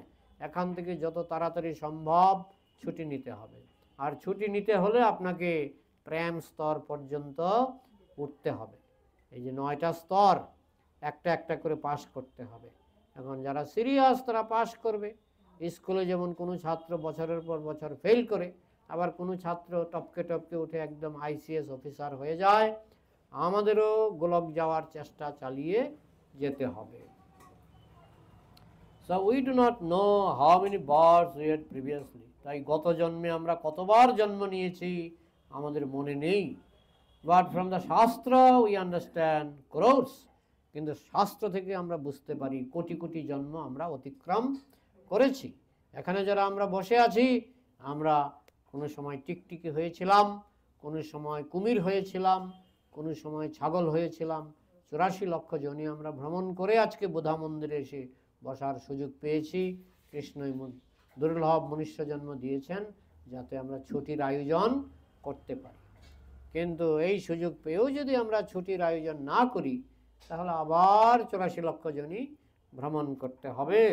এখান থেকে যত তাড়াতাড়ি সম্ভব ছুটি নিতে হবে। আর ছুটি নিতে হলে আপনাকে প্রেম স্তর পর্যন্ত উঠতে হবে। এই যে 9টা স্তর একটা একটা করে পাস করতে হবে। এখন যারা সিরিয়াস তারা পাস করবে। স্কুলে যেমন কোনো ছাত্র বছরের পর বছর ফেল করে, আবার কোনো ছাত্র টপকে টপকে উঠে একদম ICS অফিসার হয়ে যায়, আমাদেরও গোলক যাওয়ার চেষ্টা চালিয়ে যেতে হবে। So we do not know how many births we had previously. তাই গত জন্মে আমরা কতবার জন্ম নিয়েছি আমাদের মনে নেই। But from the Shastra we understand crores. কিন্তু শাস্ত্র থেকে আমরা বুঝতে পারি কোটি কোটি জন্ম আমরা অতিক্রম করেছি। এখানে যারা আমরা বসে আছি, আমরা কোনো সময় টিকটিকি হয়েছিলাম, কোনো সময় কুমির হয়েছিলাম, কোনো সময় ছাগল হয়েছিলাম। 84 লক্ষ জনি আমরা ভ্রমণ করে আজকে বোধা মন্দিরে এসে বসার সুযোগ পেয়েছি। কৃষ্ণই দুর্লভ মনুষ্য জন্ম দিয়েছেন যাতে আমরা ছুটির আয়োজন করতে পারি। কিন্তু এই সুযোগ পেয়েও যদি আমরা ছুটির আয়োজন না করি তাহলে আবার 84 লক্ষ জনই ভ্রমণ করতে হবে।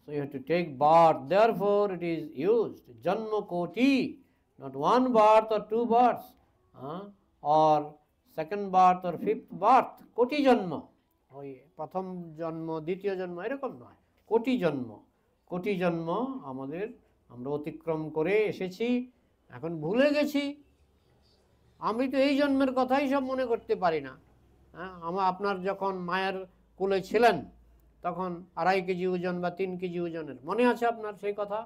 So you have to take birth, therefore it is used janma koti, not one birth or 2 births, or second birth or 5th birth, কোটি জন্ম। ওই প্রথম জন্ম দ্বিতীয় জন্ম এরকম নয়, কোটি জন্ম। কোটি জন্ম আমরা অতিক্রম করে এসেছি, এখন ভুলে গেছি। আমি তো এই জন্মের কথাই সব মনে করতে পারি না। আপনার যখন মায়ের কোলে ছিলেন তখন 2.5 কেজি ওজন বা 3 কেজি ওজনের মনে আছে আপনার? সেই কথা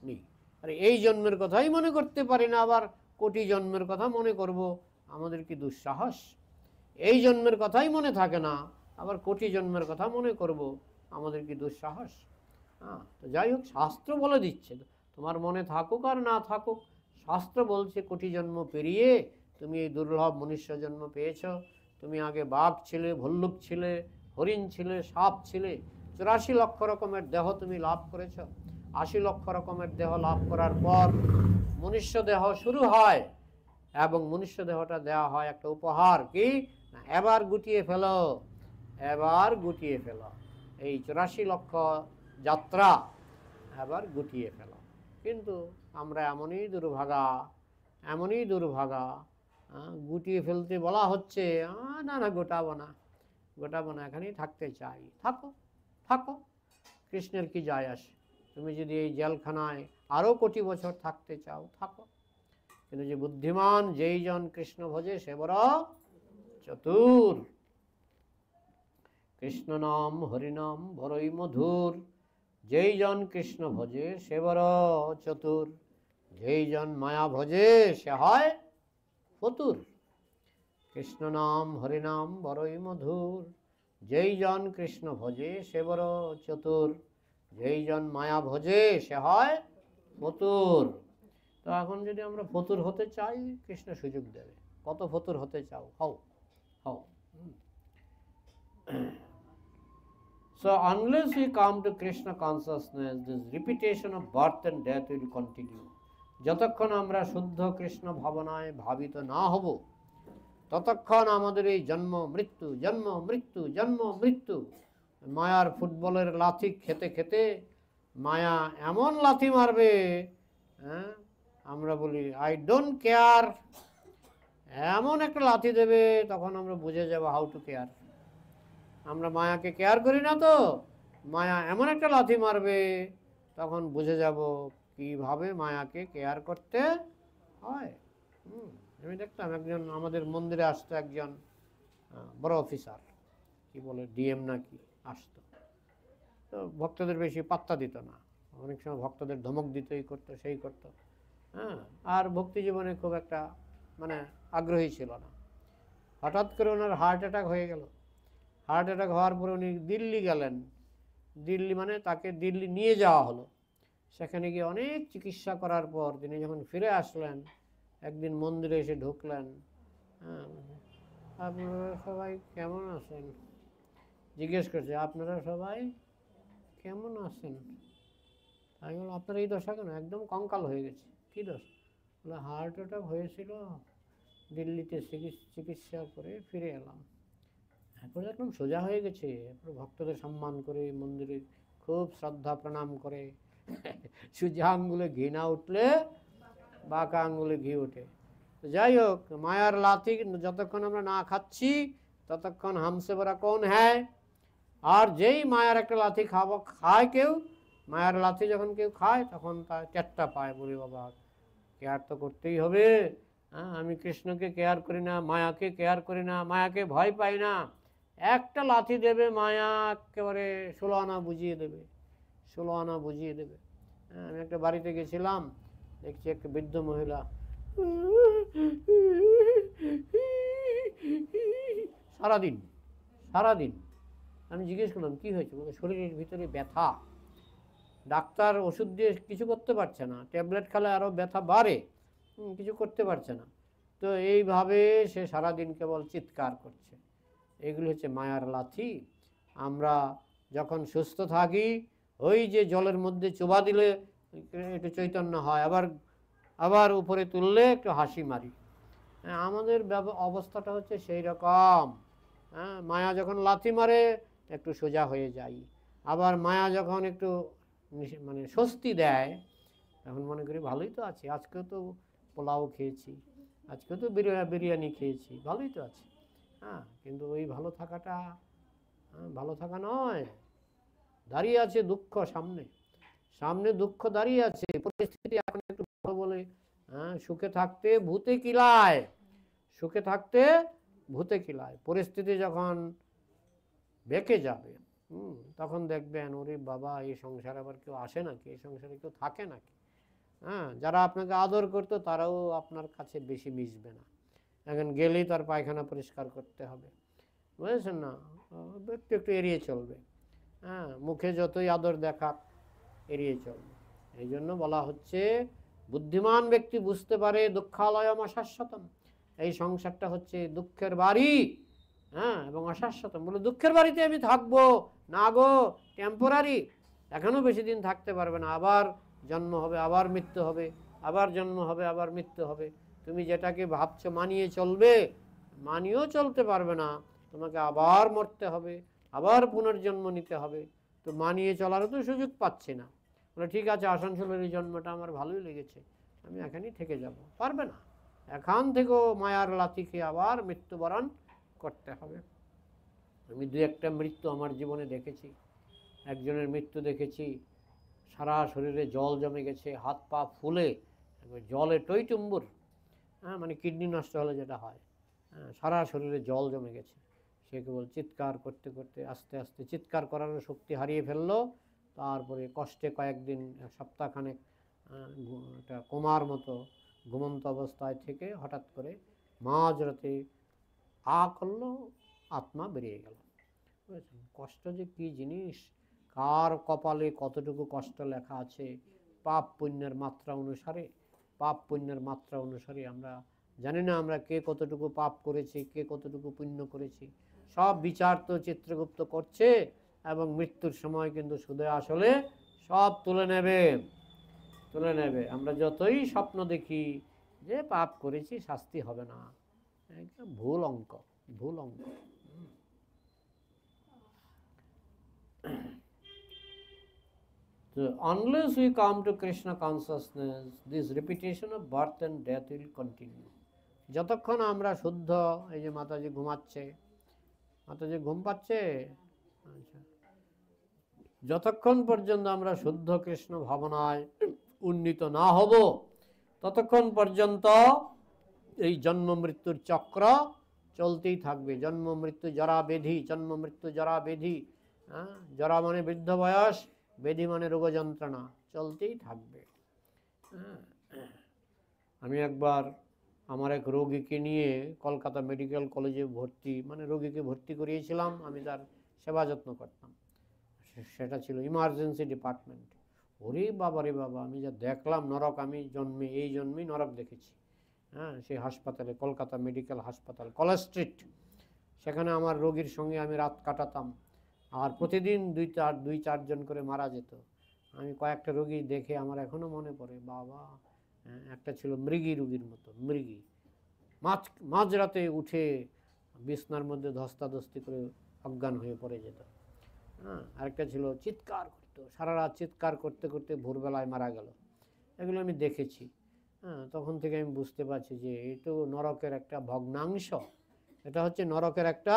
নেই। আরে এই জন্মের কথাই মনে করতে পারি না, আবার কোটি জন্মের কথা মনে করব, আমাদের কি দুঃসাহস! এই জন্মের কথাই মনে থাকে না, আবার কোটি জন্মের কথা মনে করব, আমাদের কি দুঃসাহস! তো যাই হোক, শাস্ত্র বলে দিচ্ছে, তোমার মনে থাকুক আর না থাকুক, শাস্ত্র বলছে কোটি জন্ম পেরিয়ে তুমি এই দুর্লভ মনুষ্য জন্ম পেয়েছ। তুমি আগে বাঘ ছিলে, ভল্লুক ছিলে, হরিণ ছিলে, সাপ ছিলে। 84 লক্ষ রকমের দেহ তুমি লাভ করেছ। 80 লক্ষ রকমের দেহ লাভ করার পর মনুষ্য দেহ শুরু হয়, এবং মনুষ্য দেহটা দেওয়া হয় একটা উপহার, কি না, এবার গুটিয়ে ফেলো, এবার গুটিয়ে ফেলো। এই 84 লক্ষ যাত্রা এবার গুটিয়ে ফেলো। কিন্তু আমরা এমনই দুর্ভাগা, গুটিয়ে ফেলতে বলা হচ্ছে, না না গোটাবো না, এখানেই থাকতে চাই। থাকো, কৃষ্ণের কি যায় আসে? তুমি যদি এই জেলখানায় আরও কোটি বছর থাকতে চাও, থাকো। কিন্তু যে বুদ্ধিমান, যেই জন কৃষ্ণ ভজে সে বড় চতুর। কৃষ্ণ নাম হরিনাম বড়ই মধুর, যেই জন কৃষ্ণ ভজে সে বড় চতুর, যেই জন মায়া ভজে সে হয় ফতুর। কৃষ্ণ নাম হরিনাম বড়ই মধুর, যেই জন কৃষ্ণ ভজে সে বড় চতুর, যেই জন মায়া ভজে সে হয় ফতুর। তো এখন যদি আমরা ফতুর হতে চাই, কৃষ্ণ সুযোগ দেবে। কত ফতুর হতে চাও, হও। So unless we come to Krishna consciousness, this repetition of birth and death will continue. যতক্ষণ আমরা শুদ্ধ কৃষ্ণ ভাবনায় ভাবিত না হব, ততক্ষণ আমাদের এই জন্ম মৃত্যু মায়ার ফুটবলের লাথি খেতে খেতে মায়া এমন লাথি মারবে, আমরা বলি আই ডোন্ট কেয়ার, এমন একটা লাথি দেবে, তখন আমরা বুঝে যাব হাউ টু কেয়ার। আমরা মায়াকে কেয়ার করি না, তো মায়া এমন একটা লাথি মারবে, তখন বুঝে যাব কিভাবে মায়াকে কেয়ার করতে হয়। আমি দেখতাম একজন আমাদের মন্দিরে আসতো, একজন বড় অফিসার, কি বলে DM নাকি, আসতো। তো ভক্তদের বেশি পাত্তা দিত না, অনেক সময় ভক্তদের ধমক দিত, এই করতো সেই করতো, আর ভক্তি জীবনে খুব একটা আগ্রহী ছিল না। হঠাৎ করে ওনার হার্ট অ্যাটাক হয়ে গেল। হার্ট অ্যাটাক হওয়ার পরে উনি দিল্লি গেলেন। দিল্লি তাকে দিল্লি নিয়ে যাওয়া হলো। সেখানে গিয়ে অনেক চিকিৎসা করার পর তিনি যখন ফিরে আসলেন, একদিন মন্দিরে এসে ঢুকলেন। হ্যাঁ, আপনারা সবাই কেমন আছেন জিজ্ঞেস করছে, আপনারা সবাই কেমন আছেন? আমি বললাম, আপনার এই দশা কেন? একদম কঙ্কাল হয়ে গেছে। কী দোষ? বলে, হার্ট অ্যাটাক হয়েছিল, দিল্লিতে চিকিৎসা করে ফিরে এলাম, এখন একদম সোজা হয়ে গেছে। ভক্তদের সম্মান করে, মন্দিরে খুব শ্রদ্ধা প্রণাম করে। সোজা আঙ্গুলে ঘি না উঠলে বাঁকা আঙ্গুলে ঘি ওঠে। তো যাই হোক, মায়ার লাথি যতক্ষণ আমরা না খাচ্ছি ততক্ষণ হামসে বড়া কোন হ্যায়। আর যেই মায়ার একটা লাথি খায় কেউ, মায়ার লাথি যখন কেউ খায় তখন তার টেট্টা পায়, বলি বাবা কেয়ার তো করতেই হবে। হ্যাঁ, আমি কৃষ্ণকে কেয়ার করি না, মায়াকে কেয়ার করি না, মায়াকে ভয় পাই না, একটা লাথি দেবে মায়া একেবারে 16 আনা বুঝিয়ে দেবে, 16 আনা বুঝিয়ে দেবে। হ্যাঁ, আমি একটা বাড়িতে গেছিলাম, দেখছি একটা বৃদ্ধ মহিলা সারাদিন সারাদিন। আমি জিজ্ঞেস করলাম কী হয়েছে? বলে শরীরের ভিতরে ব্যথা, ডাক্তার ওষুধ দিয়ে কিছু করতে পারছে না, ট্যাবলেট খেলে আরও ব্যথা বাড়ে, কিছু করতে পারছে না। তো এইভাবে সে সারাদিন কেবল চিৎকার করছে। এগুলো হচ্ছে মায়ার লাথি। আমরা যখন সুস্থ থাকি, ওই যে জলের মধ্যে চোবা দিলে একটু চৈতন্য হয়, আবার উপরে তুললে একটু হাসি মারি। আমাদের অবস্থাটা হচ্ছে সেই রকম। হ্যাঁ, মায়া যখন লাথি মারে একটু সোজা হয়ে যাই, আবার মায়া যখন একটু মানে স্বস্তি দেয় তখন মনে করি ভালোই তো আছি, আজকেও তো পোলাও খেয়েছি, আজকেও তো বিরিয়ানি খেয়েছি, ভালোই তো আছি। হ্যাঁ, কিন্তু ওই ভালো থাকাটা ভালো থাকা নয়, দাঁড়িয়ে আছে দুঃখ, সামনে সামনে দুঃখ দাঁড়িয়ে আছে। পরিস্থিতি এখন একটু ভালো বলে সুখে থাকতে ভূতে কিলায়, সুখে থাকতে ভূতে কিলায়। পরিস্থিতি যখন বেঁকে যাবে, তখন দেখবেন ওরে বাবা, এই সংসারে আবার কেউ আসে নাকি, এই সংসারে কেউ থাকে নাকি। হ্যাঁ, যারা আপনাকে আদর করতো তারাও আপনার কাছে বেশি মিশবে না। এখন গেলেই তার পায়খানা পরিষ্কার করতে হবে, বুঝেছেন না, একটু একটু এড়িয়ে চলবে। হ্যাঁ, মুখে যতই আদর দেখাক এড়িয়ে চলবে। এই জন্য বলা হচ্ছে বুদ্ধিমান ব্যক্তি বুঝতে পারে দুঃখালয়ম অশাশ্বতম, এই সংসারটা হচ্ছে দুঃখের বাড়ি। হ্যাঁ, এবং অশাশ্বতম বলে দুঃখের বাড়িতে আমি থাকবো না গো, টেম্পোরারি, এখনো বেশি দিন থাকতে পারবে না, আবার জন্ম হবে, আবার মৃত্যু হবে, আবার জন্ম হবে, আবার মৃত্যু হবে। তুমি যেটাকে ভাবছো মানিয়ে চলবে, মানিয়েও চলতে পারবে না, তোমাকে আবার মরতে হবে, আবার পুনর্জন্ম নিতে হবে। তো মানিয়ে চলারও তো সুযোগ পাচ্ছি না। বলে ঠিক আছে, আসানসোলের এই জন্মটা আমার ভালোই লেগেছে, আমি এখানেই থেকে যাব। পারবে না, এখান থেকেও মায়ার লাথিকে আবার মৃত্যুবরণ করতে হবে। আমি দু একটা মৃত্যু আমার জীবনে দেখেছি। একজনের মৃত্যু দেখেছি, সারা শরীরে জল জমে গেছে, হাত পা ফুলে জলে টইটুম্বুর, হ্যাঁ, মানে কিডনি নষ্ট হলে যেটা হয়, হ্যাঁ, সারা শরীরে জল জমে গেছে। সে কেবল চিৎকার করতে করতে আস্তে আস্তে চিৎকার করারও শক্তি হারিয়ে ফেললো। তারপরে কষ্টে কয়েকদিন, সপ্তাহখানেক একটা কোমার মতো ঘুমন্ত অবস্থায় থেকে হঠাৎ করে মাঝরাতে করলো, আত্মা বেরিয়ে গেল। বুঝেছেন, কষ্ট যে কী জিনিস, কার কপালে কতটুকু কষ্ট লেখা আছে, পাপ পুণ্যের মাত্রা অনুসারে, পাপ পুণ্যের মাত্রা অনুসারে আমরা জানি না আমরা কে কতটুকু পাপ করেছি, কে কতটুকু পুণ্য করেছি, সব বিচার তো চিত্রগুপ্ত করছে। এবং মৃত্যুর সময় কিন্তু শুধু আসলে সব তুলে নেবে, তুলে নেবে। আমরা যতই স্বপ্ন দেখি যে পাপ করেছি, শাস্তি হবে না, একদম ভুল অঙ্ক, ভুল অঙ্ক। So unless we come to Krishna consciousness, this repetition of birth and death will continue. যতক্ষণ আমরা শুদ্ধ, এই যে মাতাজি ঘুমাচ্ছে, মাতাজি ঘুম পাচ্ছে, আচ্ছা, যতক্ষণ পর্যন্ত আমরা শুদ্ধ কৃষ্ণ ভাবনায় উন্নীত না হব, ততক্ষণ পর্যন্ত এই জন্ম মৃত্যুর চক্র চলতেই থাকবে। জন্ম মৃত্যু জরা ব্যাধি, জন্ম মৃত্যু জরা ব্যাধি, হ্যাঁ, জরা মানে বৃদ্ধ বয়স, ব্যাধি মানে রোগ যন্ত্রণা, চলতেই থাকবে। আমি একবার আমার এক রোগীকে নিয়ে কলকাতা মেডিকেল কলেজে ভর্তি, মানে রোগীকে ভর্তি করিয়েছিলাম, আমি তার সেবা যত্ন করতাম। সেটা ছিল ইমার্জেন্সি ডিপার্টমেন্ট। ওরে বাবা রে বাবা, আমি যা দেখলাম নরক, আমি এই জন্মেই নরক দেখেছি। হ্যাঁ, সেই হাসপাতালে, কলকাতা মেডিকেল হাসপাতাল, কলেজ স্ট্রিট, সেখানে আমার রোগীর সঙ্গে আমি রাত কাটাতাম। আর প্রতিদিন দুই চারজন করে মারা যেত। আমি কয়েকটা রোগী দেখে আমার এখনও মনে পড়ে, বাবা। একটা ছিল মৃগী রোগীর মতো, মৃগী, মাঝরাতে উঠে বিছনার মধ্যে ধস্তাধস্তি করে অজ্ঞান হয়ে পড়ে যেত। হ্যাঁ, আরেকটা ছিল চিৎকার করতো, সারা রাত চিৎকার করতে করতে ভোরবেলায় মারা গেল। এগুলো আমি দেখেছি। হ্যাঁ, তখন থেকে আমি বুঝতে পারছি যে এই তো নরকের একটা ভগ্নাংশ। এটা হচ্ছে নরকের একটা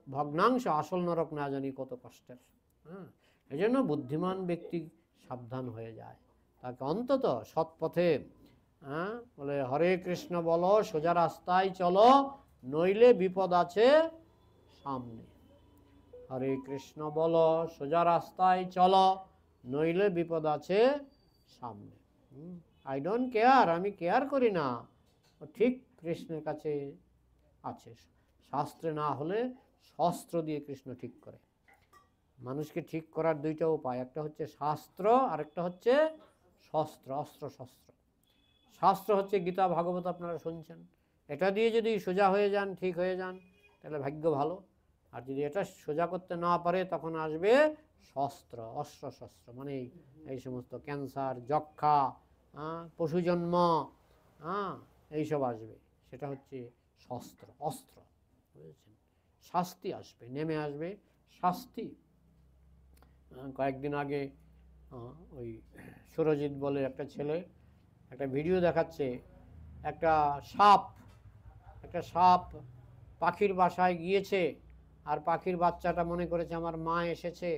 ভগ্নাংশ, আসল নরক না জানি কত কষ্টের। হ্যাঁ, এই জন্য বুদ্ধিমান ব্যক্তি সাবধান হয়ে যায়, তাকে অন্তত সৎ পথে, হ্যাঁ, বলে হরে কৃষ্ণ বলো, সোজা রাস্তায় চলো, নইলে বিপদ আছে সামনে। হরে কৃষ্ণ বলো, সোজা রাস্তায় চলো, নইলে বিপদ আছে সামনে। আই ডোন্ট কেয়ার, আমি কেয়ার করি না, ঠিক কৃষ্ণের কাছে আছে। শাস্ত্রে না হলে শস্ত্র দিয়ে কৃষ্ণ ঠিক করে। মানুষকে ঠিক করার দুইটা উপায়, একটা হচ্ছে শাস্ত্র, আরেকটা হচ্ছে শস্ত্র, অস্ত্র শস্ত্র। শাস্ত্র হচ্ছে গীতা ভাগবত, আপনারা শুনছেন। এটা দিয়ে যদি সোজা হয়ে যান, ঠিক হয়ে যান, তাহলে ভাগ্য ভালো। আর যদি এটা সোজা করতে না পারে, তখন আসবে শস্ত্র, অস্ত্র শস্ত্র, মানে এই সমস্ত ক্যান্সার, যক্ষা, পশুজন্ম, এইসব আসবে। সেটা হচ্ছে শস্ত্র, অস্ত্র, বুঝেছেন? শাস্তি আসবে, নেমে আসবে শাস্তি। কয়েকদিন আগে ওই সুরজিৎ বলে একটা ছেলে একটা ভিডিও দেখাচ্ছে, একটা সাপ পাখির বাসায় গিয়েছে, আর পাখির বাচ্চাটা মনে করেছে আমার মা এসেছে।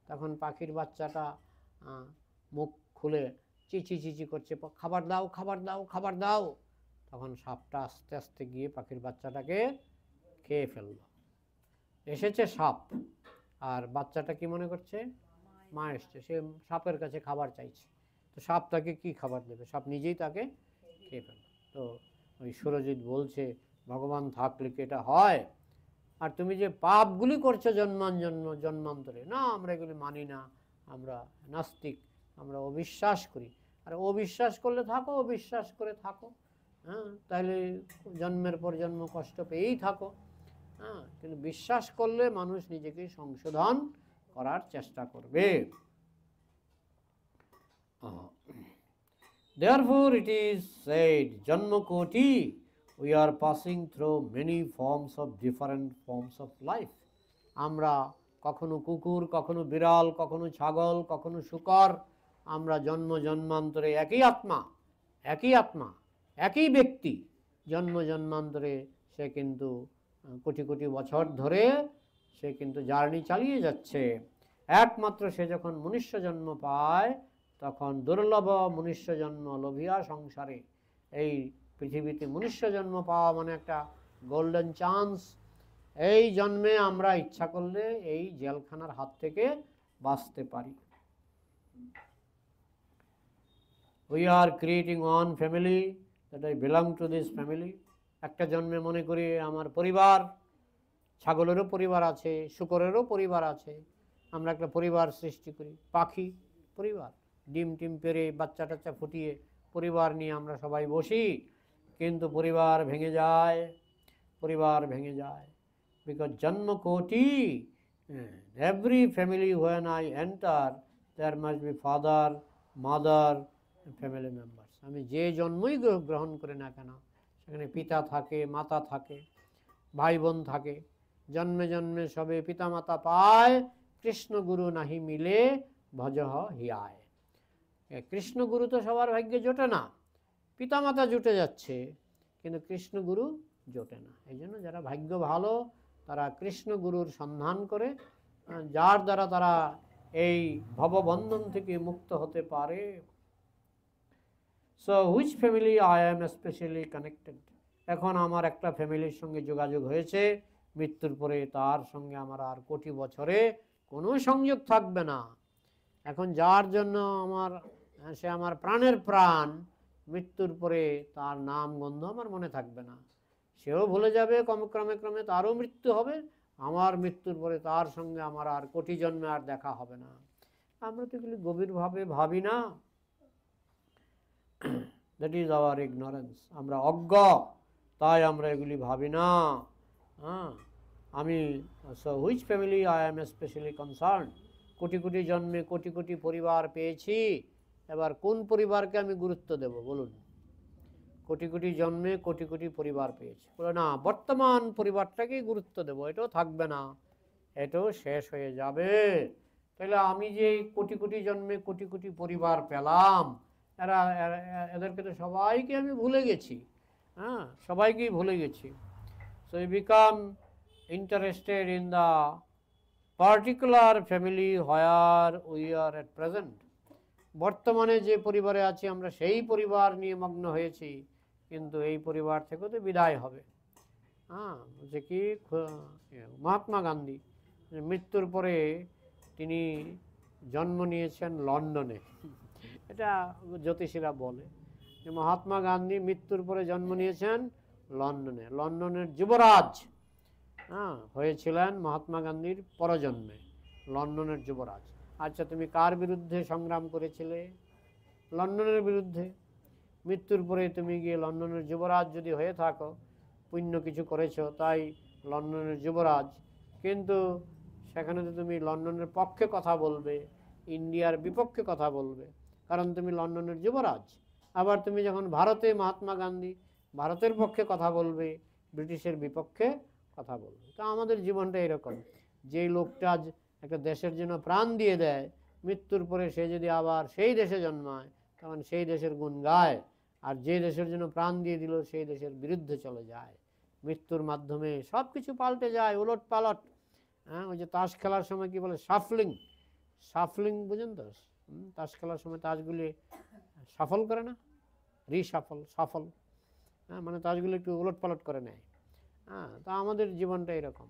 তখন পাখির বাচ্চাটা মুখ খুলে চিচি চিচি করছে, খাবার দাও, খাবার দাও, খাবার দাও। তখন সাপটা আস্তে আস্তে গিয়ে পাখির বাচ্চাটাকে খেয়ে ফেলল। এসেছে সাপ, আর বাচ্চাটা কি মনে করছে, মা এসছে, সে সাপের কাছে খাবার চাইছে। তো সাপ তাকে কি খাবার দেবে, সাপ নিজেই তাকে খেয়ে ফেলল। তো ওই সুরজিৎ বলছে, ভগবান থাকলে কি এটা হয়? আর তুমি যে পাপগুলি করছো জন্মান্তরে, না আমরা এগুলি মানি না, আমরা নাস্তিক, আমরা অবিশ্বাস করি। আর অবিশ্বাস করলে থাকো, অবিশ্বাস করে থাকো, হ্যাঁ, তাহলে জন্মের পর জন্ম কষ্ট পেয়েই থাকো। হ্যাঁ, কিন্তু বিশ্বাস করলে মানুষ নিজেকে সংশোধন করার চেষ্টা করবে। Therefore it is said, Janma Koti, we are passing through many forms of different forms of life. আমরা কখনো কুকুর, কখনো বিড়াল, কখনো ছাগল, কখনো শূকর। আমরা জন্মান্তরে একই আত্মা, একই ব্যক্তি। জন্মান্তরে সে কিন্তু কোটি কোটি বছর ধরে সে কিন্তু জার্নি চালিয়ে যাচ্ছে। একমাত্র সে যখন মনুষ্য জন্ম পায়, তখন দুর্লভ মনুষ্য জন্ম লোভিয়া সংসারে। এই পৃথিবীতে মনুষ্য জন্ম পাওয়া মানে একটা গোল্ডেন চান্স। এই জন্মে আমরা ইচ্ছা করলে এই জেলখানার হাত থেকে বাঁচতে পারি। We are creating one family, that I belong to this family. একটা জন্মে মনে করি আমার পরিবার, ছাগলেরও পরিবার আছে, শূকরেরও পরিবার আছে। আমরা একটা পরিবার সৃষ্টি করি, পাখি পরিবার, ডিম টিম পেরে বাচ্চা টাচ্চা ফুটিয়ে পরিবার নিয়ে আমরা সবাই বসি। কিন্তু পরিবার ভেঙে যায়, বিকজ জন্ম কোটি, every family when I enter there must be father, mother, family members. আমি যে জন্মই গ্রহণ করি না কেন, সেখানে পিতা থাকে, মাতা থাকে, ভাই বোন থাকে। জন্মে জন্মে সবে পিতা মাতা পায়, কৃষ্ণ গুরু নাহি মিলে ভজহ হিয়ায়। কৃষ্ণ গুরু তো সবার ভাগ্যে জোটে না, পিতা মাতা জুটে যাচ্ছে, কিন্তু কৃষ্ণ গুরু জোটে না। এই জন্য যারা ভাগ্য ভালো, তারা কৃষ্ণ গুরুর সন্ধান করে, যার দ্বারা তারা এই ভববন্ধন থেকে মুক্ত হতে পারে। So which family I am specially connected. এখন আমার একটা ফ্যামিলির সঙ্গে যোগাযোগ হয়েছে, মৃত্যুর পরে তার সঙ্গে আমার আর কোটি বছরে কোনো সংযোগ থাকবে না। এখন যার জন্য সে আমার প্রাণের প্রাণ, মৃত্যুর পরে তার নাম গন্ধ আমার মনে থাকবে না। সেও ভুলে যাবে, ক্রমে তারও মৃত্যু হবে। আমার মৃত্যুর পরে তার সঙ্গে আমার আর কোটি জন্মে আর দেখা হবে না। আমরা তো এগুলি গভীরভাবে ভাবি না। That is our ignorance. আমরা অজ্ঞ, তাই আমরা এগুলি ভাবি না। হ্যাঁ, আমি so which family I am specially concern. Crore crore জন্মে কোটি কোটি পরিবার পেয়েছি, এবার কোন পরিবারকে আমি গুরুত্ব দেব বলুন? কোটি কোটি জন্মে কোটি কোটি পরিবার পেয়েছি, বলে না বর্তমান পরিবারটাকেই গুরুত্ব দেব, এটাও থাকবে না, এটাও শেষ হয়ে যাবে। তাহলে আমি যে কোটি কোটি জন্মে কোটি কোটি পরিবার পেলাম, এদেরকে তো সবাইকে আমি ভুলে গেছি। হ্যাঁ, সবাইকেই ভুলে গেছি। So you become interested in the particular family where we are at present. বর্তমানে যে পরিবারে আছি আমরা সেই পরিবার নিয়ে মগ্ন হয়েছি, কিন্তু এই পরিবার থেকেও তো বিদায় হবে। হ্যাঁ, যে কি মহাত্মা গান্ধী মৃত্যুর পরে তিনি জন্ম নিয়েছেন লন্ডনে। এটা জ্যোতিষীরা বলে যে মহাত্মা গান্ধী মৃত্যুর পরে জন্ম নিয়েছেন লন্ডনে। লন্ডনের যুবরাজ হয়েছিলেন মহাত্মা গান্ধীর পরজন্মে, লন্ডনের যুবরাজ। আচ্ছা, তুমি কার বিরুদ্ধে সংগ্রাম করেছিলে? লন্ডনের বিরুদ্ধে। মৃত্যুর পরে তুমি গিয়ে লন্ডনের যুবরাজ যদি হয়ে থাকো, পুণ্য কিছু করেছো, তাই লন্ডনের যুবরাজ। কিন্তু সেখানে তো তুমি লন্ডনের পক্ষে কথা বলবে, ইন্ডিয়ার বিপক্ষে কথা বলবে, কারণ তুমি লন্ডনের যুবরাজ। আবার তুমি যখন ভারতে মহাত্মা গান্ধী, ভারতের পক্ষে কথা বলবে, ব্রিটিশের বিপক্ষে কথা বলবে। তো আমাদের জীবনটা এরকম, যে লোকটা একটা দেশের জন্য প্রাণ দিয়ে দেয়, মৃত্যুর পরে সে যদি আবার সেই দেশে জন্মায়, তখন সেই দেশের গুণ গায়, আর যে দেশের জন্য প্রাণ দিয়ে দিল সেই দেশের বিরুদ্ধে চলে যায়। মৃত্যুর মাধ্যমে সব কিছু পাল্টে যায়, উলট পালট। হ্যাঁ, ওই যে তাস খেলার সময় কি বলে, সাফলিং। সাফলিং বুঝেন তো? তাস খেলার সময় তাসগুলি সাফল করে না, রিসাফল, সাফল। হ্যাঁ, মানে তাসগুলি একটু উলট পালট করে নেয়। হ্যাঁ, তা আমাদের জীবনটা এরকম।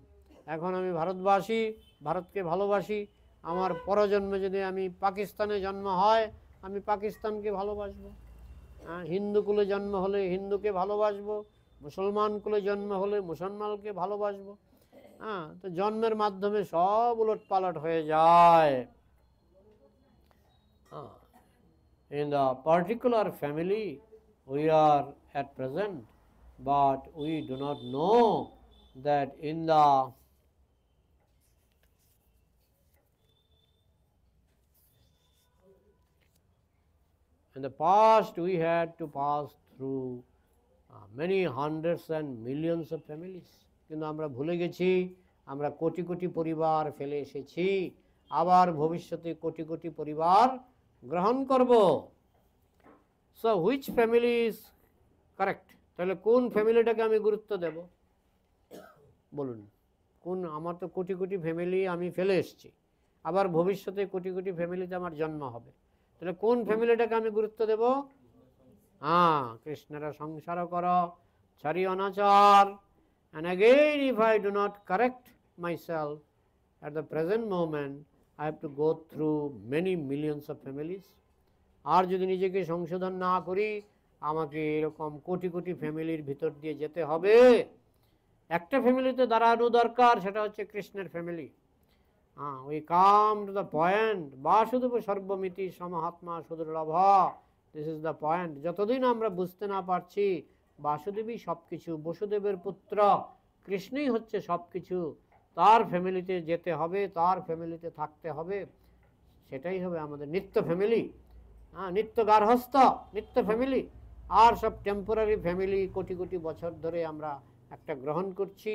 এখন আমি ভারতবাসী, ভারতকে ভালোবাসি। আমার পরজন্মে যদি আমি পাকিস্তানে জন্ম হয়, আমি পাকিস্তানকে ভালোবাসবো। হিন্দু কুলে জন্ম হলে হিন্দুকে ভালোবাসবো, মুসলমান কুলে জন্ম হলে মুসলমানকে ভালোবাসবো। হ্যাঁ, তো জন্মের মাধ্যমে সব উলট পালট হয়ে যায়। In the particular family we are at present, but we do not know that in the past we had to pass through many hundreds and millions of families. কিন্তু আমরা ভুলে গেছি আমরা কোটি কোটি পরিবার ফেলে এসেছি, আবার ভবিষ্যতে কোটি কোটি পরিবার গ্রহণ করব। So which family is correct? তাহলে কোন ফ্যামিলিটাকে আমি গুরুত্ব দেব বলুন? কোন? আমার তো কোটি কোটি ফ্যামিলি আমি ফেলে এসেছি, আবার ভবিষ্যতে কোটি কোটি ফ্যামিলিতে আমার জন্ম হবে, তাহলে কোন ফ্যামিলিটাকে আমি গুরুত্ব দেব? হ্যাঁ, কৃষ্ণের সংসার কর, ছাড়ি অনাচার। And again, if I do not correct myself at the present moment, I have to go through many millions of families. আর যদি নিজেকে সংশোধন না করি, আমাকে এরকম কোটি কোটি ফ্যামিলির ভিতর দিয়ে যেতে হবে। একটা ফ্যামিলিতে দাঁড়ানো দরকার, সেটা হচ্ছে কৃষ্ণের family. We come to the point, Vasudev সর্বমিতি সমহাত্মা সুদুর্লভ। This is the point. যতদিন আমরা বুঝতে না পারছি বাসুদেবই সব কিছু, বসুদেবের পুত্র কৃষ্ণই হচ্ছে সব কিছু, তার ফ্যামিলিতে যেতে হবে, তার ফ্যামিলিতে থাকতে হবে, সেটাই হবে আমাদের নিত্য ফ্যামিলি। নিত্য গার্হস্থ, নিত্য ফ্যামিলি। আর সব টেম্পোরারি ফ্যামিলি কোটি কোটি বছর ধরে আমরা একটা গ্রহণ করছি,